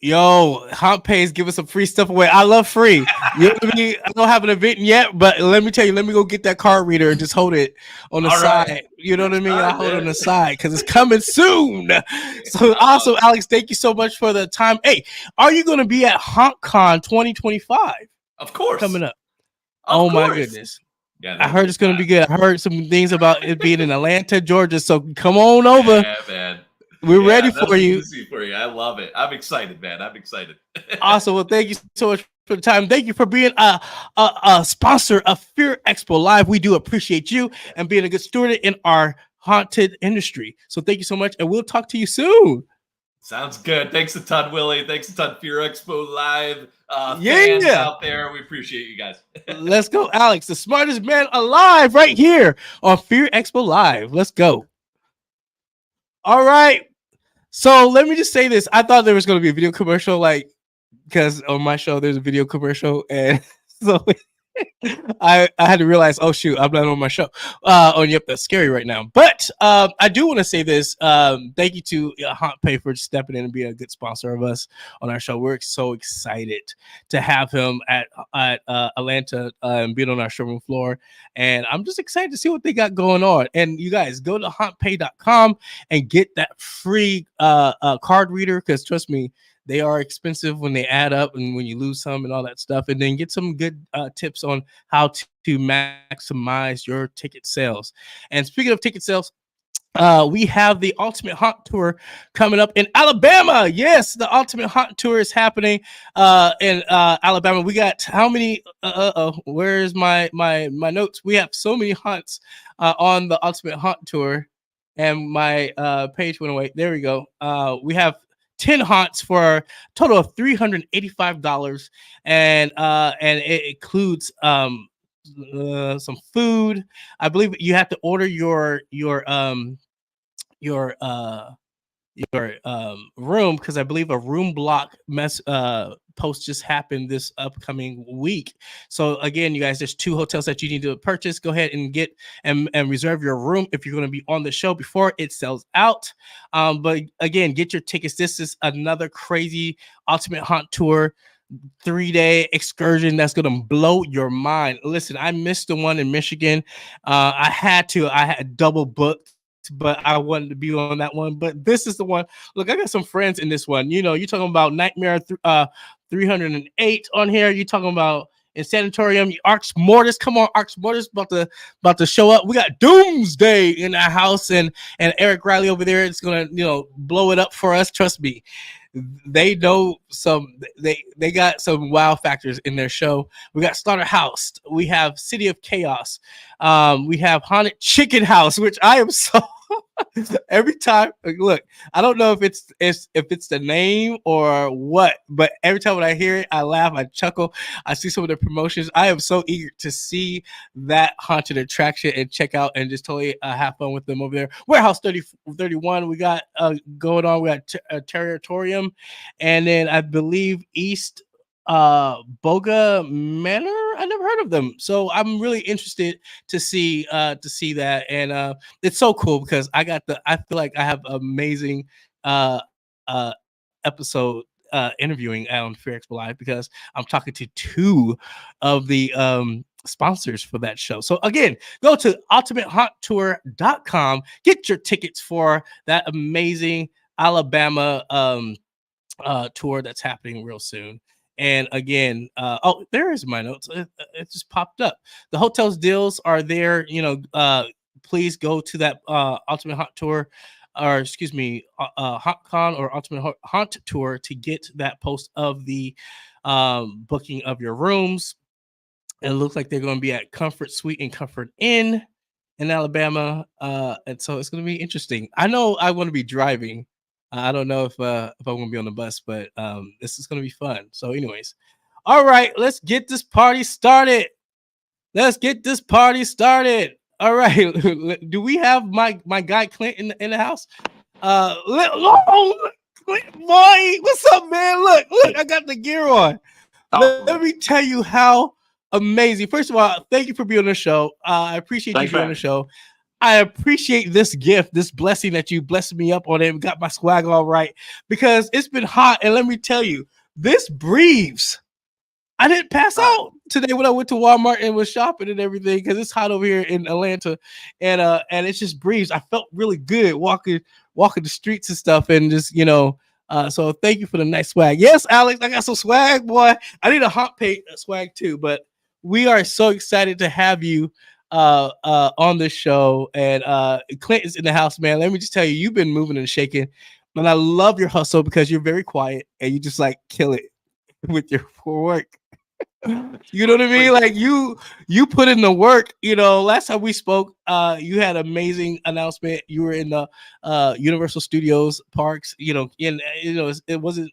Yo, HauntPay is giving some free stuff away. I love free. You know what I mean? I don't have an event yet, but let me tell you, let me go get that card reader and just hold it on the All side. right. You know what I mean? All I right, hold it on man. the side because it's coming soon. So awesome, Alex. Thank you so much for the time. Hey, are you going to be at HauntCon 2025 Of course. coming up? Of My course. goodness. Yeah, I heard it's going to be good. I heard some things about it being in Atlanta, Georgia. So come on over. Yeah, man. We're ready for you. For you. I love it. I'm excited, man. I'm excited. Awesome. Well, thank you so much for the time. Thank you for being a sponsor of Fear Expo Live. We do appreciate you and being a good steward in our haunted industry. So thank you so much, and we'll talk to you soon. Sounds good. Thanks a ton, Willie. Thanks a ton, Fear Expo Live fans out there. We appreciate you guys. Let's go, Alex, the smartest man alive, right here on Fear Expo Live. Let's go. All right. So let me just say this. I thought there was going to be a video commercial, like, because on my show there's a video commercial, and so I had to realize, oh shoot, I'm not on my show. Yep, that's scary right now. But I do want to say this. Thank you to HauntPay for stepping in and being a good sponsor of us on our show. We're so excited to have him at Atlanta and being on our showroom floor. And I'm just excited to see what they got going on. And you guys go to hauntpay.com and get that free card reader, because trust me, they are expensive when they add up and when you lose some and all that stuff. And then get some good tips on how to maximize your ticket sales. And speaking of ticket sales, we have the Ultimate Haunt Tour coming up in Alabama. Yes, the Ultimate Haunt Tour is happening in Alabama. We got how many? Where's my notes? We have so many haunts on the Ultimate Haunt Tour, and my page went away. There we go. We have 10 haunts for a total of $385, and it includes some food. I believe you have to order your room, because I believe a room block post just happened this upcoming week. So again, you guys, there's 2 hotels that you need to purchase. Go ahead and get and reserve your room if you're going to be on the show before it sells out. But again, get your tickets. This is another crazy Ultimate Haunt Tour 3-day excursion that's gonna blow your mind. Listen, I missed the one in Michigan. I had double booked, but I wanted to be on that one. But this is the one. Look, I got some friends in this one. You know, you're talking about Nightmare 308 on here. You're talking about in Sanatorium, Arx Mortis. Come on, Arx Mortis about to show up. We got Doomsday in our house, and Eric Riley over there is gonna blow it up for us. Trust me. They know they got some wow factors in their show. We got Slaughter House. We have City of Chaos. We have Haunted Chicken House, which I am so every time. Look, I don't know if it's the name or what, but every time when I hear it, I laugh, I chuckle. I see some of the promotions. I am so eager to see that haunted attraction and check out and just totally have fun with them over there. Warehouse 31, we got going on. We got Territorium, and then I believe East Boga Manor. I never heard of them, so I'm really interested to see that. And it's so cool because I feel like I have amazing episode interviewing on Fear Expo Live, because I'm talking to 2 of the sponsors for that show. So again, go to ultimatehaunttour.com, get your tickets for that amazing Alabama tour that's happening real soon. And again, there is my notes. It just popped up. The hotels deals are there. Please go to that Ultimate Haunt Tour, or excuse me, HauntCon or Ultimate Haunt Tour to get that post of the booking of your rooms. It looks like they're going to be at Comfort Suite and Comfort Inn in Alabama, and so it's going to be interesting. I know I want to be driving. I don't know if I'm going to be on the bus, but this is going to be fun. So anyways, all right, let's get this party started. All right. Do we have my guy Clint in the house? Oh, Clint, boy, what's up, man? Look, I got the gear on. Let Awesome, me man. tell you how amazing. First of all, thank you for being on the show. I appreciate you Thanks for being on the having me. show. I appreciate this gift, this blessing that you blessed me up on it and got my swag all right because it's been hot. And let me tell you, this breathes. I didn't pass All right. out today when I went to Walmart and was shopping and everything because it's hot over here in Atlanta, and it's just breeze. I felt really good walking the streets and stuff, and just So thank you for the nice swag. Yes, Alex, I got some swag, boy. I need a HauntPay swag too, but we are so excited to have you on this show, and Clint is in the house, man. Let me just tell you, you've been moving and shaking, and I love your hustle because you're very quiet and you just like kill it with your work. You know what I mean? Appreciate Like it. you put in the work. Last time we spoke, you had amazing announcement. You were in the Universal Studios parks. It wasn't.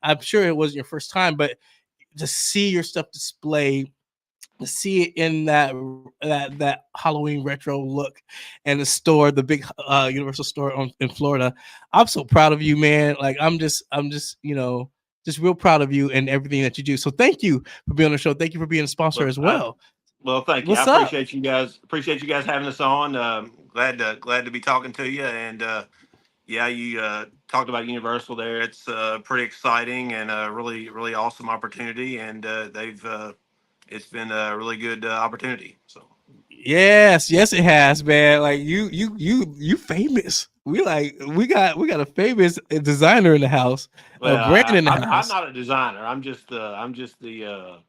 I'm sure it wasn't your first time, but to see your stuff displayed, to see it in that Halloween retro look, and the store, the big Universal store in Florida. I'm so proud of you, man. Like I'm just real proud of you and everything that you do. So thank you for being on the show. Thank you for being a sponsor Well, as well. well, thank you. I What's up? appreciate you guys. Appreciate you guys having us on. Glad to be talking to you. And yeah, you talked about Universal there. It's pretty exciting and a really awesome opportunity. And they've it's been a really good opportunity. So Yes, it has, man. Like you famous. We got a famous designer in the house, a well, brand in the I'm house. not a designer. I'm just the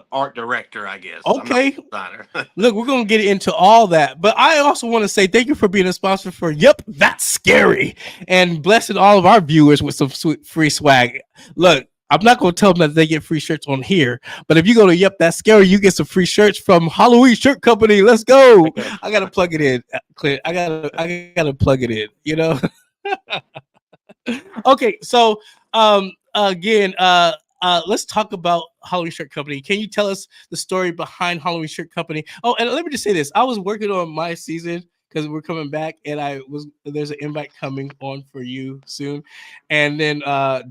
art director, I guess. I'm not Okay, a designer. look, we're gonna get into all that, but I also want to say thank you for being a sponsor for Yep, That's Scary, and blessing all of our viewers with some sweet free swag. Look, I'm not gonna tell them that they get free shirts on here, but if you go to Yep, That's Scary, you get some free shirts from Halloween Shirt Company. Let's I go! got I gotta plug it in, Clint. I gotta plug it in. Okay, so again, let's talk about Halloween Shirt Company. Can you tell us the story behind Halloween Shirt Company? Oh, and let me just say this: I was working on my season because we're coming back, and there's an invite coming on for you soon. And then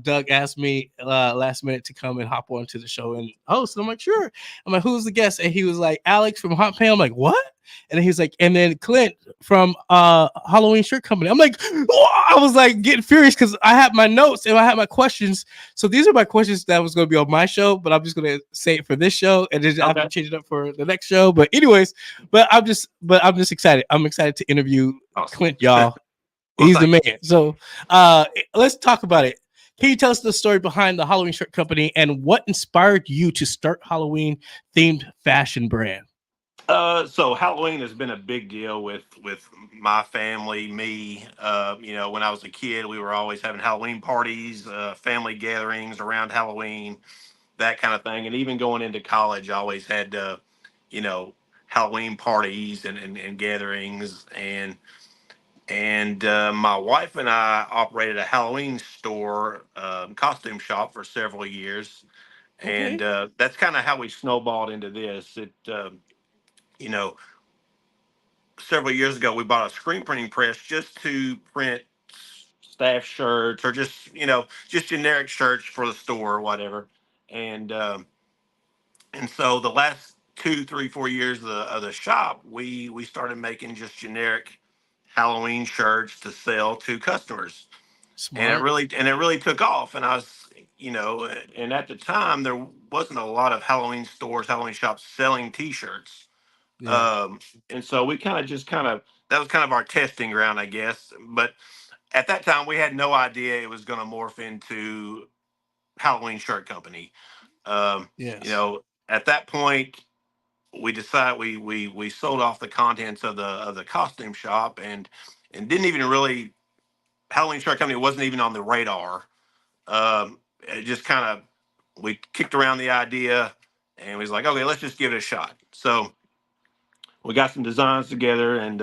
Doug asked me last minute to come and hop on to the show and host. And I'm like, sure. I'm like, who's the guest? And he was like, Alex from HauntPay. I'm like, what? And then he was like, and then Clint from Halloween Shirt Company. I'm like, oh! I was like getting furious because I had my notes and I had my questions. So these are my questions that was going to be on my show, but I'm just going to say it for this show, and then I have to okay. change it up for the next show. But anyways, but I'm just excited. I'm excited to interview Awesome. Clint, y'all. Well, He's the thank you. man. So let's talk about it. Can you tell us the story behind the Halloween Shirt Company and what inspired you to start Halloween themed fashion brand? So Halloween has been a big deal with my family, me. When I was a kid, we were always having Halloween parties, family gatherings around Halloween, that kind of thing. And even going into college, I always had, you know, Halloween parties and gatherings. And my wife and I operated a Halloween store, costume shop for several years. And Okay. that's kind of how we snowballed into this. You know, Several years ago, we bought a screen printing press just to print staff shirts or just generic shirts for the store or whatever. And and so the last 2, 3, 4 years of the shop, we started making just generic Halloween shirts to sell to customers, and it Smart. really took off. And I was, and at the time there wasn't a lot of Halloween stores, Halloween shops selling T-shirts. Yeah. um, and so we kind of that was kind of our testing ground, I guess. But at that time, we had no idea it was going to morph into Halloween Shirt Company. Yes. At that point, we decided we sold off the contents of the costume shop, and didn't even really Halloween Shirt Company wasn't even on the radar. It just kind of we kicked around the idea, and we was like, okay, let's just give it a shot. So we got some designs together, and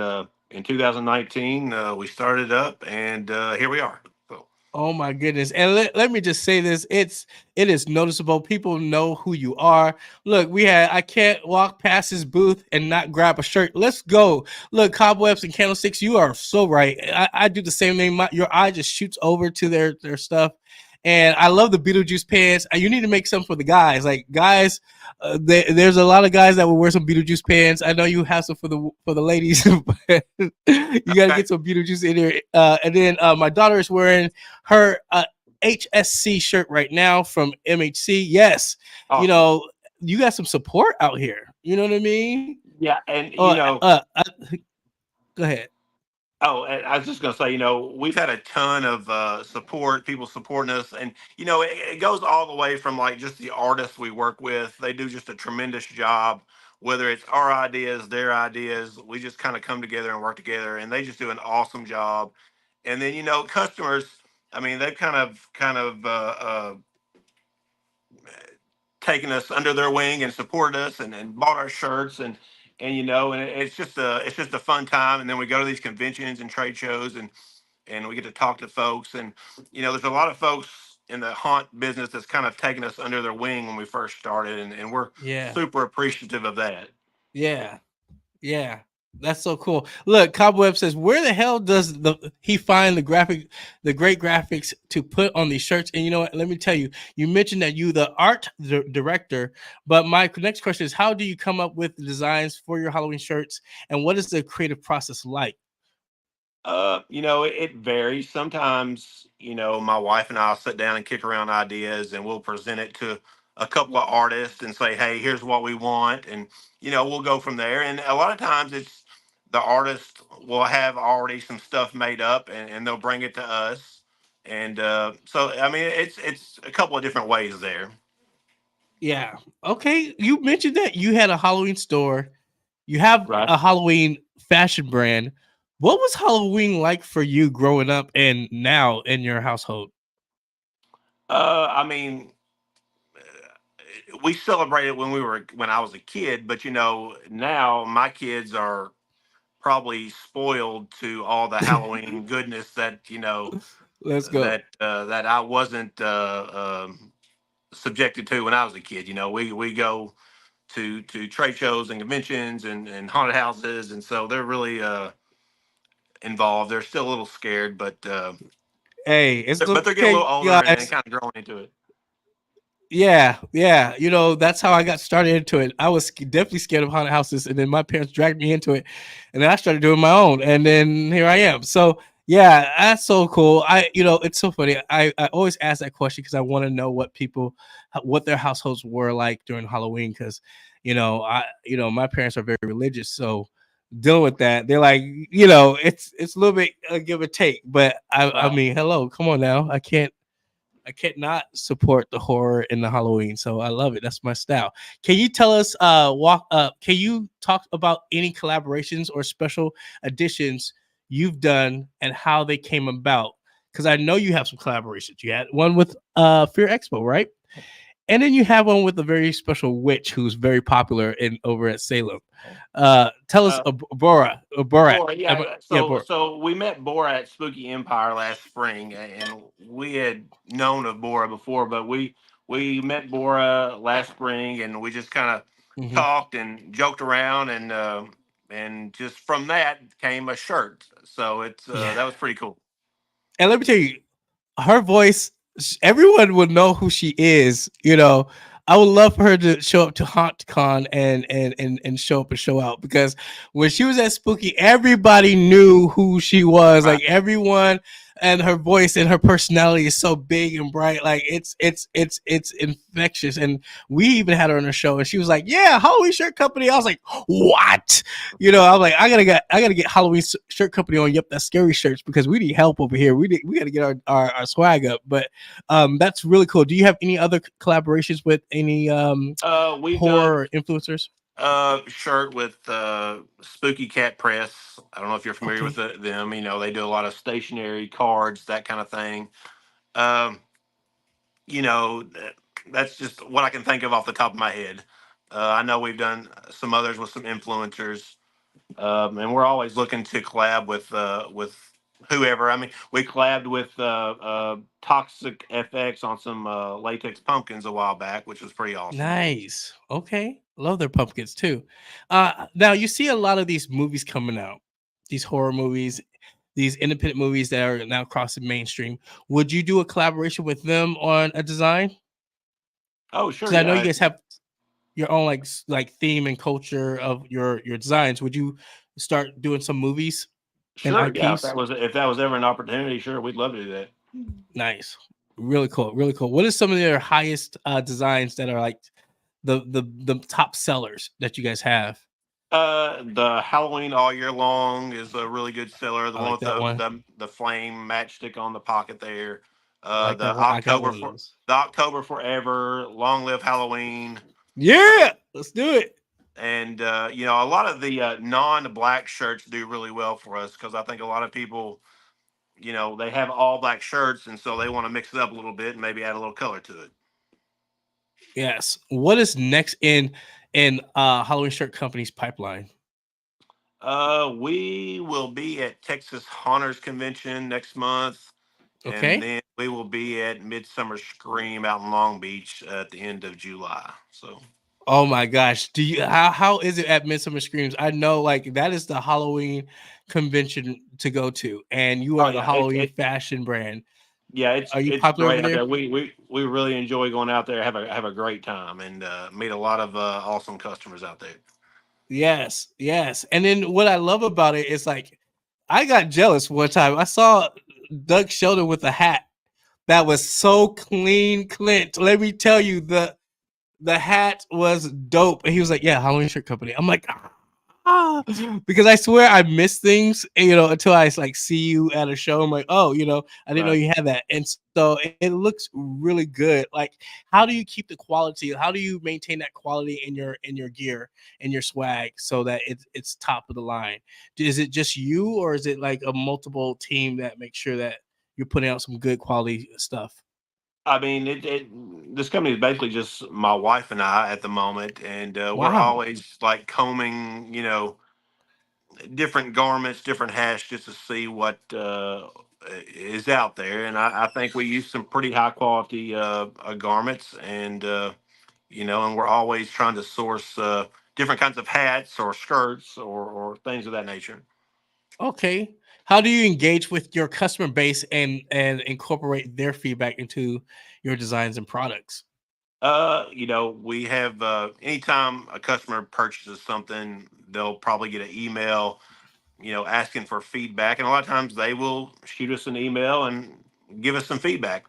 in 2019 we started up, and here we are. So Oh my goodness. And let me just say this. It is noticeable. People know who you are. Look, I can't walk past his booth and not grab a shirt. Let's go. Look, cobwebs and candlesticks, you are so right. I do the same thing. Your eye just shoots over to their stuff. And I love the Beetlejuice pants. You need to make some for the guys. Like guys, there's a lot of guys that will wear some Beetlejuice pants. I know you have some for the ladies, but you got to Okay. get some Beetlejuice in here. And then my daughter is wearing her HSC shirt right now from MHC. Yes, you Awesome. know, you got some support out here. You know what I mean? Yeah, and Oh, go ahead. oh, and I was just going to say, we've had a ton of support, people supporting us, and it goes all the way from like just the artists we work with. They do just a tremendous job. Whether it's our ideas, their ideas, we just kind of come together and work together, and they just do an awesome job. And then customers. I mean, they've kind of taken us under their wing and supported us and bought our shirts and it's just a fun time. And then we go to these conventions and trade shows and we get to talk to folks. And there's a lot of folks in the haunt business that's kind of taken us under their wing when we first started, and we're Yeah, super appreciative of that. yeah. Yeah, that's so cool. Look, Cobweb says, "Where the hell does he find the great graphics to put on these shirts?" And you know what? Let me tell you. You mentioned that you the art director, but my next question is, how do you come up with the designs for your Halloween shirts, and what is the creative process like? It varies. Sometimes, my wife and I'll sit down and kick around ideas and we'll present it to a couple of artists and say, hey, here's what we want. And, we'll go from there. And a lot of times it's the artist will have already some stuff made up and they'll bring it to us. And so, I mean, it's a couple of different ways there. Yeah. Okay. You mentioned that you had a Halloween store. You have Right. a Halloween fashion brand. What was Halloween like for you growing up and now in your household? I mean, we celebrated when I was a kid, but now my kids are probably spoiled to all the Halloween goodness that Let's go. that I wasn't subjected to when I was a kid. We go to trade shows and conventions and haunted houses, and so they're really involved. They're still a little scared, Hey, it's but they're getting a okay, little older and guys. kind of growing into it. Yeah, yeah. That's how I got started into it. I was definitely scared of haunted houses, and then my parents dragged me into it, and then I started doing my own, and then here I am. So yeah, that's so cool. It's so funny. I always ask that question because I want to know what their households were like during Halloween, because my parents are very religious, so dealing with that, they're like, it's a little bit give or take, but I Right. mean, hello, come on now, I can't not support the horror in the Halloween. So I love it. That's my style. Can you tell us can you talk about any collaborations or special editions you've done and how they came about? Because I know you have some collaborations. You had one with Fear Expo, right? And then you have one with a very special witch who's very popular in over at Salem. Tell us, Uh, Borat. Bora, yeah. Yeah, So Borat. so we met Bora at Spooky Empire last spring, and we had known of Bora before, but we met Bora last spring, and we just kind of Mhm. talked and joked around, and just from that came a shirt. So it's Yeah. that was pretty cool. And let me tell you, her voice, everyone would know who she is. I would love for her to show up to HauntCon and show up and show out, because when she was at Spooky, everybody knew who she was. Right. Like everyone, and her voice and her personality is so big and bright. Like it's infectious. And we even had her on the show, and she was like, "Yeah, Halloween Shirt Company." I was like, "What?" I was like, I gotta get Halloween shirt company on. Yep, that's scary shirts, because we need help over here. We gotta get our swag up. But that's really cool. Do you have any other collaborations with any We've done horror influencers? shirt with Spooky Cat Press. I don't know if you're familiar with Okay. them. They do a lot of stationery, cards, that kind of thing. Um, that's just what I can think of off the top of my head. I know we've done some others with some influencers, and we're always looking to collab with whoever. I mean, we collabed with Toxic FX on some latex pumpkins a while back, which was pretty awesome. Nice. Okay. Love their pumpkins too. Now you see a lot of these movies coming out, these horror movies, these independent movies that are now crossing mainstream. Would you do a collaboration with them on a design? Oh, sure, Because I know you yeah, guys have your own like theme and culture of your designs. Would you start doing some movies and sure, yeah. IPs? If that was ever an opportunity, sure, we'd love to do that. Nice. Really cool. Really cool. What is some of their highest designs that are like the top sellers that you guys have? The Halloween all year long is a really good seller. The I one like with that one. the flame matchstick on the pocket there. I like that one. I got one of those. The October forever, long live Halloween. Yeah, let's do it. And a lot of the non-black shirts do really well for us because I think a lot of people, they have all black shirts, and so they want to mix it up a little bit and maybe add a little color to it. Yes. What is next in Halloween Shirt Company's pipeline? We will be at Texas Haunters Convention next month, and Okay. then we will be at Midsummer Scream out in Long Beach at the end of July. So, Oh my gosh. Do you how is it at Midsummer Screams? I know like that is the Halloween convention to go to, and you oh are the yeah, Halloween fashion brand. yeah, Are you it's popular over great out there? there. We really enjoy going out there, have a great time, and meet a lot of awesome customers out there. Yes, yes. And then what I love about it is like I got jealous one time. I saw Doug Sheldon with a hat that was so clean, Clint. Let me tell you, the hat was dope. And he was like, "Yeah, Halloween Shirt Company." I'm like, ah, because I swear I miss things, until I like see you at a show. I'm like, oh, I didn't know Right. you had that, and so it looks really good. Like, how do you keep the quality? How do you maintain that quality in your gear and your swag so that it's top of the line? Is it just you, or is it like a multiple team that makes sure that you're putting out some good quality stuff? I mean, this company is basically just my wife and I at the moment, and we're Wow. always like combing, different garments, different hats, just to see what is out there. And I think we use some pretty high quality garments, and and we're always trying to source different kinds of hats or skirts or things of that nature. Okay. How do you engage with your customer base and incorporate their feedback into your designs and products? We have anytime a customer purchases something, they'll probably get an email, asking for feedback. And a lot of times they will shoot us an email and give us some feedback.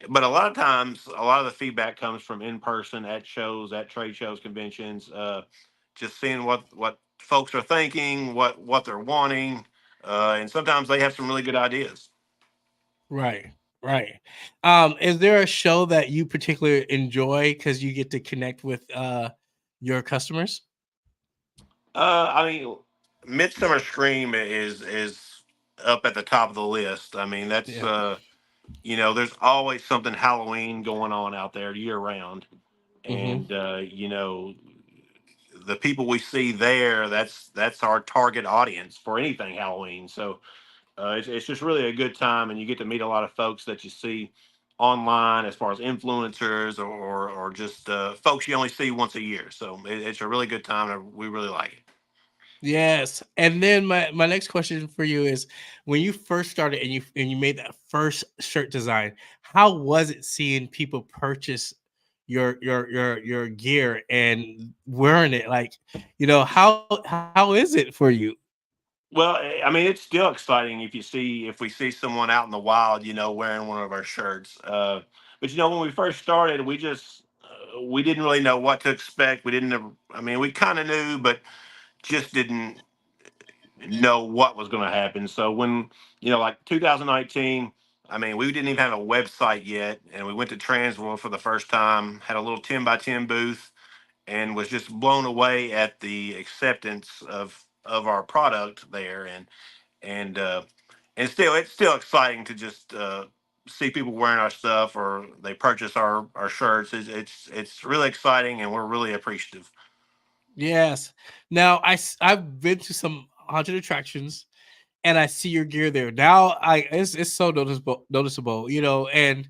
But a lot of times, a lot of the feedback comes from in person at shows, at trade shows, conventions, just seeing what folks are thinking, what they're wanting, and sometimes they have some really good ideas. Right. Right. Is there a show that you particularly enjoy because you get to connect with your customers? I mean, Midsummer Scream is up at the top of the list. I mean, that's Yeah. there's always something Halloween going on out there year round, Hmm. and the people we see there, that's our target audience for anything Halloween. So it's just really a good time, and you get to meet a lot of folks that you see online, as far as influencers or just folks you only see once a year. So it's a really good time, and we really like it. Yes. And then my next question for you is when you first started and you made that first shirt design, how was it seeing people purchase your gear and wearing it? Like, how is it for you? Well, I mean, it's still exciting if we see someone out in the wild, wearing one of our shirts. But when we first started, we didn't really know what to expect. We didn't. I mean, we kind of knew, but just didn't know what was going to happen. So when like 2019, I mean, we didn't even have a website yet, and we went to Transworld for the first time. Had a little 10 by 10 booth, and was just blown away at the acceptance of our product there, and still it's still exciting to just see people wearing our stuff or they purchase our shirts. It's really exciting, and we're really appreciative. Yes. Now I've been to some haunted attractions and I see your gear there. Now it's so noticeable, you know. And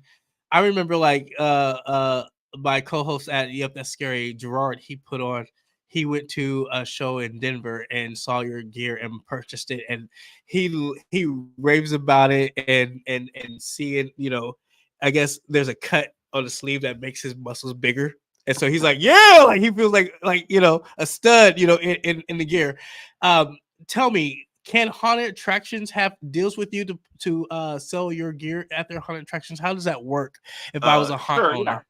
I remember like my co-host at Yep That's Scary, Gerard, he went to a show in Denver and saw your gear and purchased it, and he raves about it, and seeing, you know, I guess there's a cut on the sleeve that makes his muscles bigger. And so he's like, yeah, like he feels like you know, a stud, you know, in the gear. Tell me, can haunted attractions have deals with you to sell your gear at their haunted attractions? How does that work if I was a haunt Sure, yeah. owner?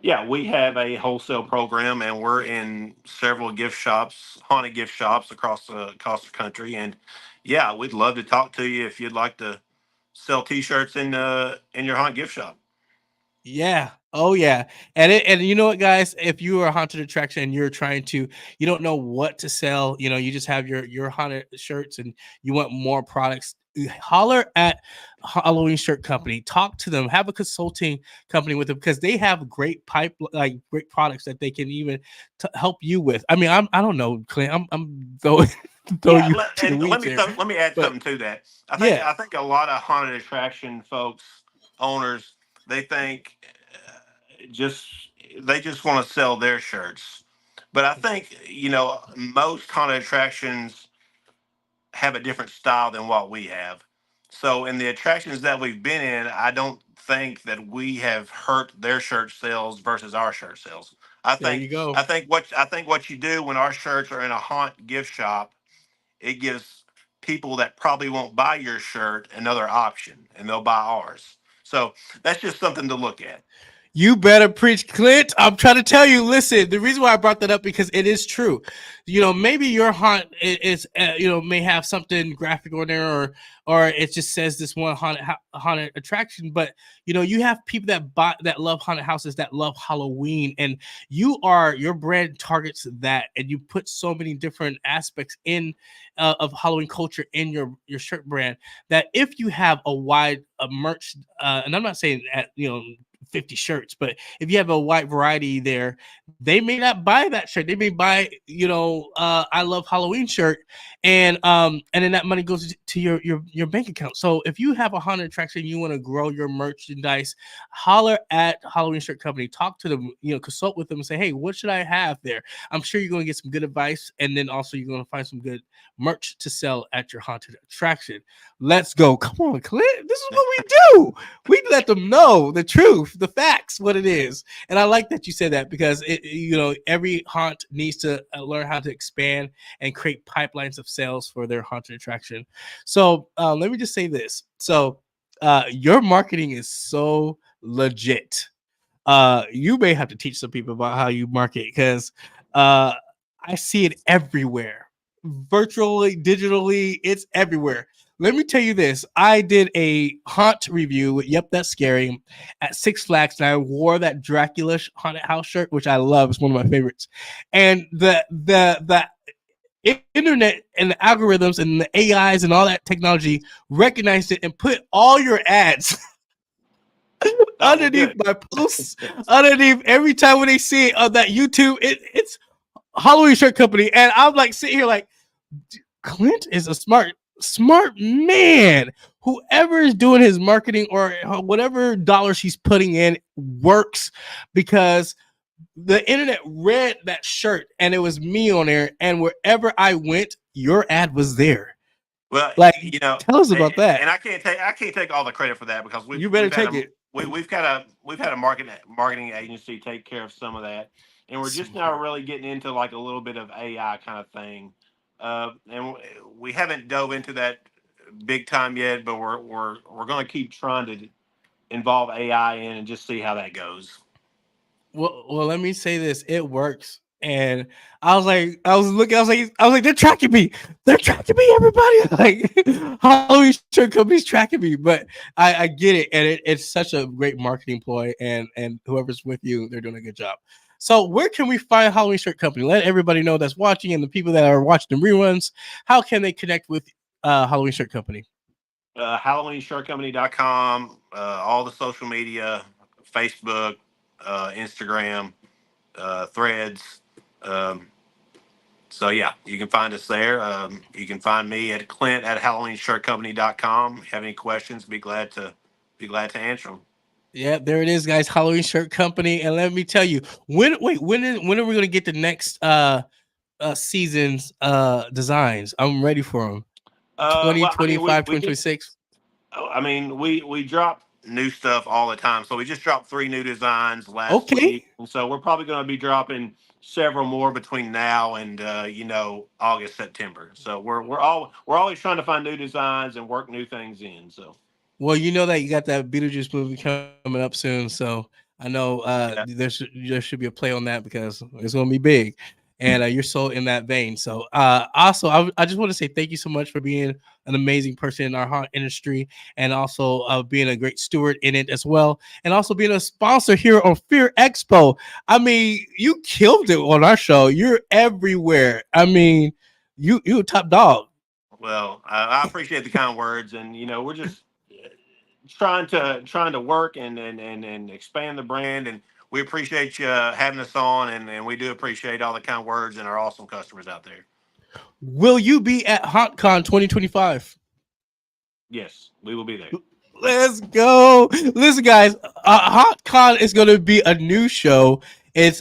Yeah, we have a wholesale program, and we're in several gift shops, haunted gift shops across the country. And yeah, we'd love to talk to you if you'd like to sell T-shirts in your haunt gift shop. Yeah. Oh yeah. And you know what, guys? If you are a haunted attraction and you're trying to, you don't know what to sell, you know, you just have your haunted shirts and you want more products, holler at Halloween Shirt Company. Talk to them. Have a consulting company with them because they have great products that they can even help you with. I mean, I don't know, Clint. I'm throwing throw Yeah, you to the let weeds me here, let me add but something to that. yeah, I think a lot of haunted attraction folks, owners, they think just they just want to sell their shirts. But I think, most haunted attractions have a different style than what we have. So in the attractions that we've been in, I don't think that we have hurt their shirt sales versus our shirt sales. there you go. I think what you do when our shirts are in a haunt gift shop, it gives people that probably won't buy your shirt another option, and they'll buy ours. So that's just something to look at. You better preach, Clint. I'm trying to tell you. Listen, the reason why I brought that up because it is true. You know, maybe your haunt is you know, may have something graphic on there, or it just says this one haunted attraction. But you know, you have people that love haunted houses, that love Halloween, and your brand targets that, and you put so many different aspects in of Halloween culture in your shirt brand that if you have a wide merch, and I'm not saying at, you know, 50 shirts, but if you have a wide variety there, they may not buy that shirt. They may buy, you know, I love Halloween shirt, and then that money goes to your bank account. So if you have a haunted attraction, you want to grow your merchandise, holler at Halloween Shirt Company, talk to them, you know, consult with them and say, hey, what should I have there? I'm sure you're going to get some good advice, and then also you're going to find some good merch to sell at your haunted attraction. Let's go. Come on, Clint. This is what we do. We let them know the truth, the facts, what it is. And I like that you said that because you know, every haunt needs to learn how to expand and create pipelines of sales for their haunted attraction. So let me just say this. So your marketing is so legit. You may have to teach some people about how you market because uh, I see it everywhere, virtually, digitally, it's everywhere. Let me tell you this. I did a haunt review with Yep That's Scary at Six Flags, and I wore that Dracula haunted house shirt, which I love. It's one of my favorites. And the internet and the algorithms and the AIs and all that technology recognized it and put all your ads Oh, well, underneath good. my posts, underneath every time when they see it on that YouTube. It's Halloween Shirt Company, and I'm like sitting here like, Clint is a smart man. Whoever is doing his marketing or whatever dollars he's putting in works because the internet read that shirt and it was me on there, and wherever I went, your ad was there. Well, Like, tell us about that. and I can't take all the credit for that because You better take it. we've had a marketing agency take care of some of that, and we're just now Smart. really getting into like a little bit of AI kind of thing, and we haven't dove into that big time yet, but we're going to keep trying to involve AI in and just see how that goes. Well, let me say this: it works. And I was like, they're tracking me. They're tracking me, everybody. Like, Halloween shirt company's tracking me. But I get it, and it's such a great marketing ploy. And whoever's with you, they're doing a good job. So, where can we find Halloween Shirt Company? Let everybody know that's watching, and the people that are watching the reruns, how can they connect with Halloween Shirt Company? HalloweenShirtCompany.com, all the social media, Facebook, Instagram, Threads. Um, So yeah, you can find us there. You can find me at Clint at HalloweenShirtCompany.com. If you have any questions, be glad to answer them. Yeah, there it is, guys. Halloween Shirt Company, and let me tell you, when are we gonna get the next season's designs? I'm ready for them. Well, I mean, 2025, we just 2026. I mean, we drop new stuff all the time. So we just dropped 3 new designs last Okay. week, and so we're probably going to be dropping several more between now and August, September. So we're always trying to find new designs and work new things in. So Well, you know that you got that Beetlejuice movie coming up soon, so I know yeah, there should be a play on that because it's going to be big, and you're so in that vein. So, also, I just want to say thank you so much for being an amazing person in our haunt industry, and also being a great steward in it as well, and also being a sponsor here on Fear Expo. I mean, you killed it on our show. You're everywhere. I mean, you a top dog. well, I appreciate the kind words, and we're just trying to work and expand the brand, and we appreciate you having us on, and we do appreciate all the kind words and our awesome customers out there. Will you be at HauntCon 2025? Yes, we will be there. Let's go. Listen, guys, HauntCon is going to be a new show.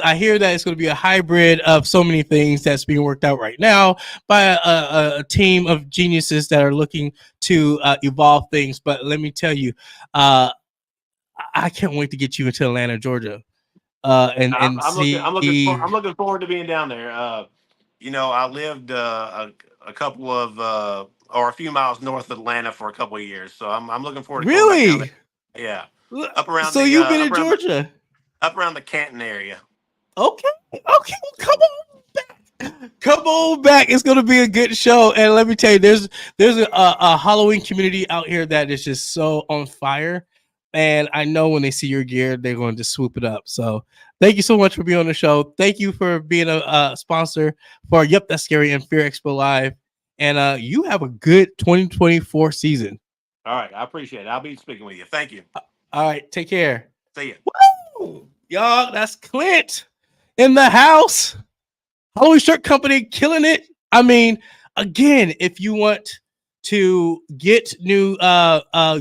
I hear that it's going to be a hybrid of so many things that's being worked out right now by a team of geniuses that are looking to evolve things. But let me tell you, uh, I can't wait to get you into Atlanta, Georgia, and see. I'm looking forward to being down there. I lived a couple of or a few miles north of Atlanta for a couple of years, so I'm looking forward to going back down there. Really? Yeah, up around So the you've been in Georgia? up around the Canton area. Okay, okay, well, come on back. Come on back. It's gonna be a good show. And let me tell you, there's a Halloween community out here that is just so on fire. And I know when they see your gear, they're going to swoop it up. So thank you so much for being on the show. Thank you for being a sponsor for Yep, That's Scary and Fear Expo Live. And you have a good 2024 season. All right, I appreciate it. I'll be speaking with you. Thank you. All right, take care. See you. Woo! Y'all, that's Clint in the house. Halloween Shirt Company killing it. I mean, again, if you want to get new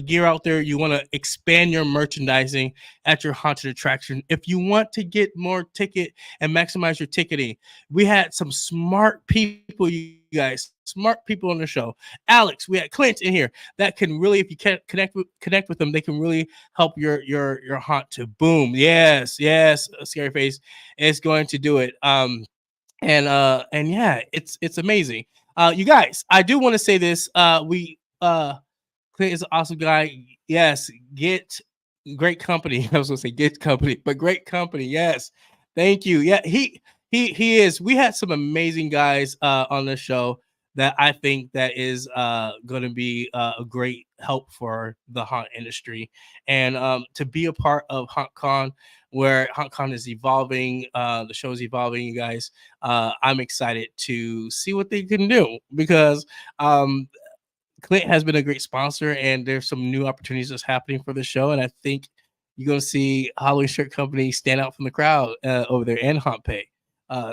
gear out there, you want to expand your merchandising at your haunted attraction. If you want to get more ticket and maximize your ticketing, we had some smart people, you guys, smart people on the show. Alex, we had Clint in here that can really, if you can connect with them, they can really help your haunt to boom. Yes, yes, Scary Face is going to do it. And yeah, it's amazing. You guys, I do want to say this. We Clint is an awesome guy. Yes, get great company. I was gonna say get company, but great company. Yes, thank you. Yeah, he is. We had some amazing guys on the show that I think that is going to be a great help for the haunt industry, and to be a part of HauntCon, where HauntCon is evolving, the show is evolving. You guys, I'm excited to see what they can do because Clint has been a great sponsor, and there's some new opportunities that's happening for the show. And I think you're going to see Halloween Shirt Company stand out from the crowd over there and HauntPay.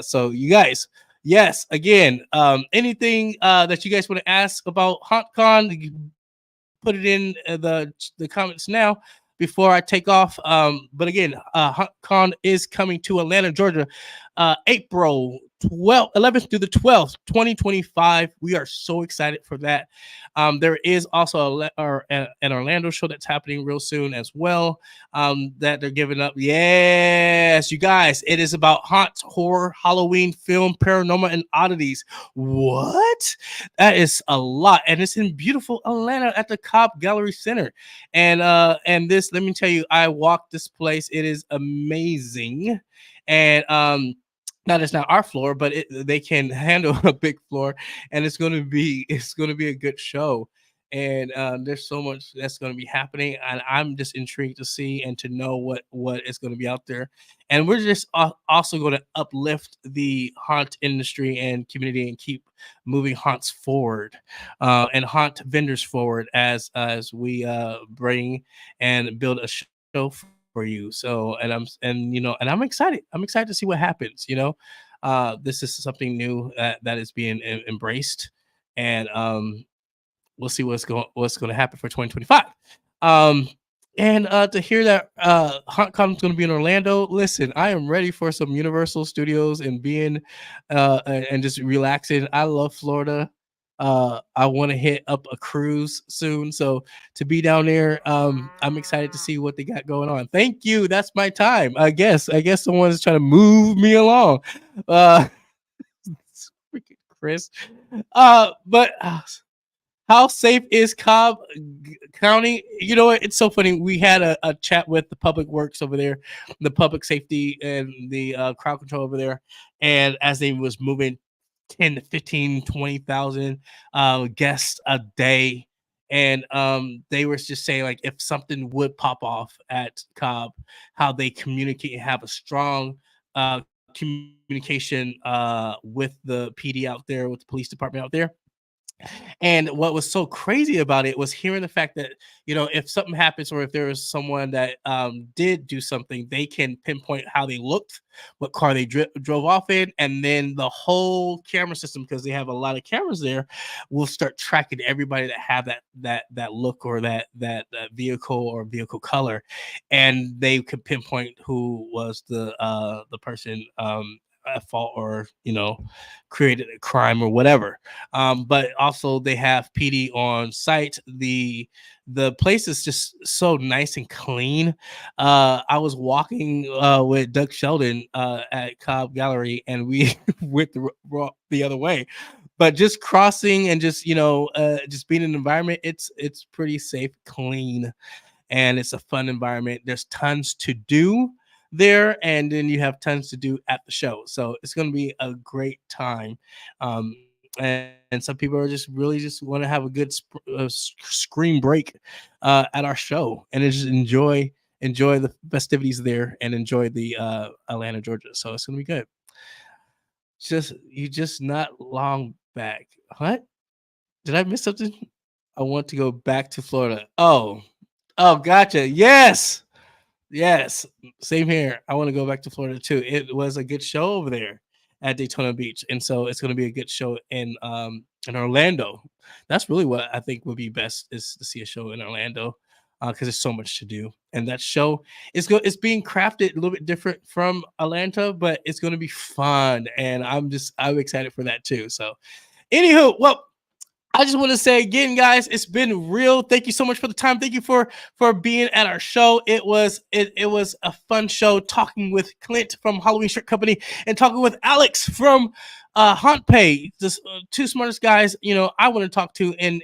So, you guys, yes, again, anything that you guys want to ask about HauntCon, you put it in the comments now before I take off. But again, HauntCon is coming to Atlanta, Georgia, April 11th through the 12th, 2025. We are so excited for that. There is also an Orlando show that's happening real soon as well, that they're giving up. Yes, you guys, it is about haunt, horror, Halloween, film, paranormal, and oddities. What? That is a lot. And it's in beautiful Atlanta at the Cobb Gallery Center. And this, let me tell you, I walked this place. It is amazing. And that is not our floor, but they can handle a big floor, and it's going to be a good show. And there's so much that's going to be happening, and I'm just intrigued to see and to know what is going to be out there. And we're just also going to uplift the haunt industry and community and keep moving haunts forward, and haunt vendors forward as we bring and build a show for you. So, and I'm excited. I'm excited to see what happens. This is something new that is being embraced, and we'll see what's going to happen for 2025. Um, and to hear that HauntCon is going to be in Orlando, listen, I am ready for some Universal Studios and being and just relaxing. I love Florida. I want to hit up a cruise soon, so to be down there, I'm excited to see what they got going on. Thank you. That's my time. I guess someone's trying to move me along. Uh, freaking Chris. But how safe is Cobb County? You know what? It's so funny. We had a chat with the public works over there, the public safety and the crowd control over there. And as they was moving 10 to 15, 20,000 guests a day. And they were just saying, like, if something would pop off at Cobb, how they communicate and have a strong communication with the PD out there, with the police department out there. And what was so crazy about it was hearing the fact that, if something happens or if there is someone that did do something, they can pinpoint how they looked, what car they drove off in, and then the whole camera system, because they have a lot of cameras there, will start tracking everybody that have that look or that vehicle or vehicle color, and they could pinpoint who was the person at fault or created a crime or whatever. But also they have PD on site. The place is just so nice and clean. I was walking with Doug Sheldon at Cobb Gallery, and we went the other way. But just crossing and just just being in an environment, it's pretty safe, clean, and it's a fun environment. There's tons to do there, and then you have tons to do at the show, so it's going to be a great time. And some people are just really just want to have a good screen break at our show and just enjoy the festivities there and enjoy the Atlanta, Georgia. So it's going to be good. Just not long back. What? Did I miss something? I want to go back to Florida. Oh, gotcha. Yes. Same here. I want to go back to Florida too. It was a good show over there at Daytona Beach, and so it's going to be a good show in Orlando. That's really what I think would be best, is to see a show in Orlando, because there's so much to do, and that show is It's being crafted a little bit different from Atlanta, but it's going to be fun, and I'm excited for that too. So, anywho, well, I just want to say again, guys, it's been real. Thank you so much for the time. Thank you for being at our show. It was a fun show, talking with Clint from Halloween Shirt Company and talking with Alex from HauntPay, the two smartest guys I want to talk to in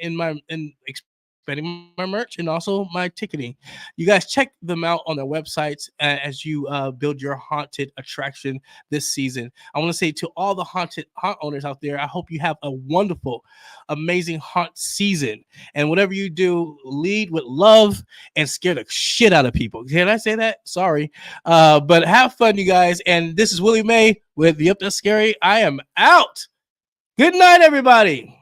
expanding my merch and also my ticketing. You guys check them out on their websites as you build your haunted attraction this season. I want to say to all the haunt owners out there, I hope you have a wonderful, amazing haunt season. And whatever you do, lead with love and scare the shit out of people. Can I say that? Sorry. But have fun, you guys. And this is Willie May with the Up That's Scary. I am out. Good night, everybody.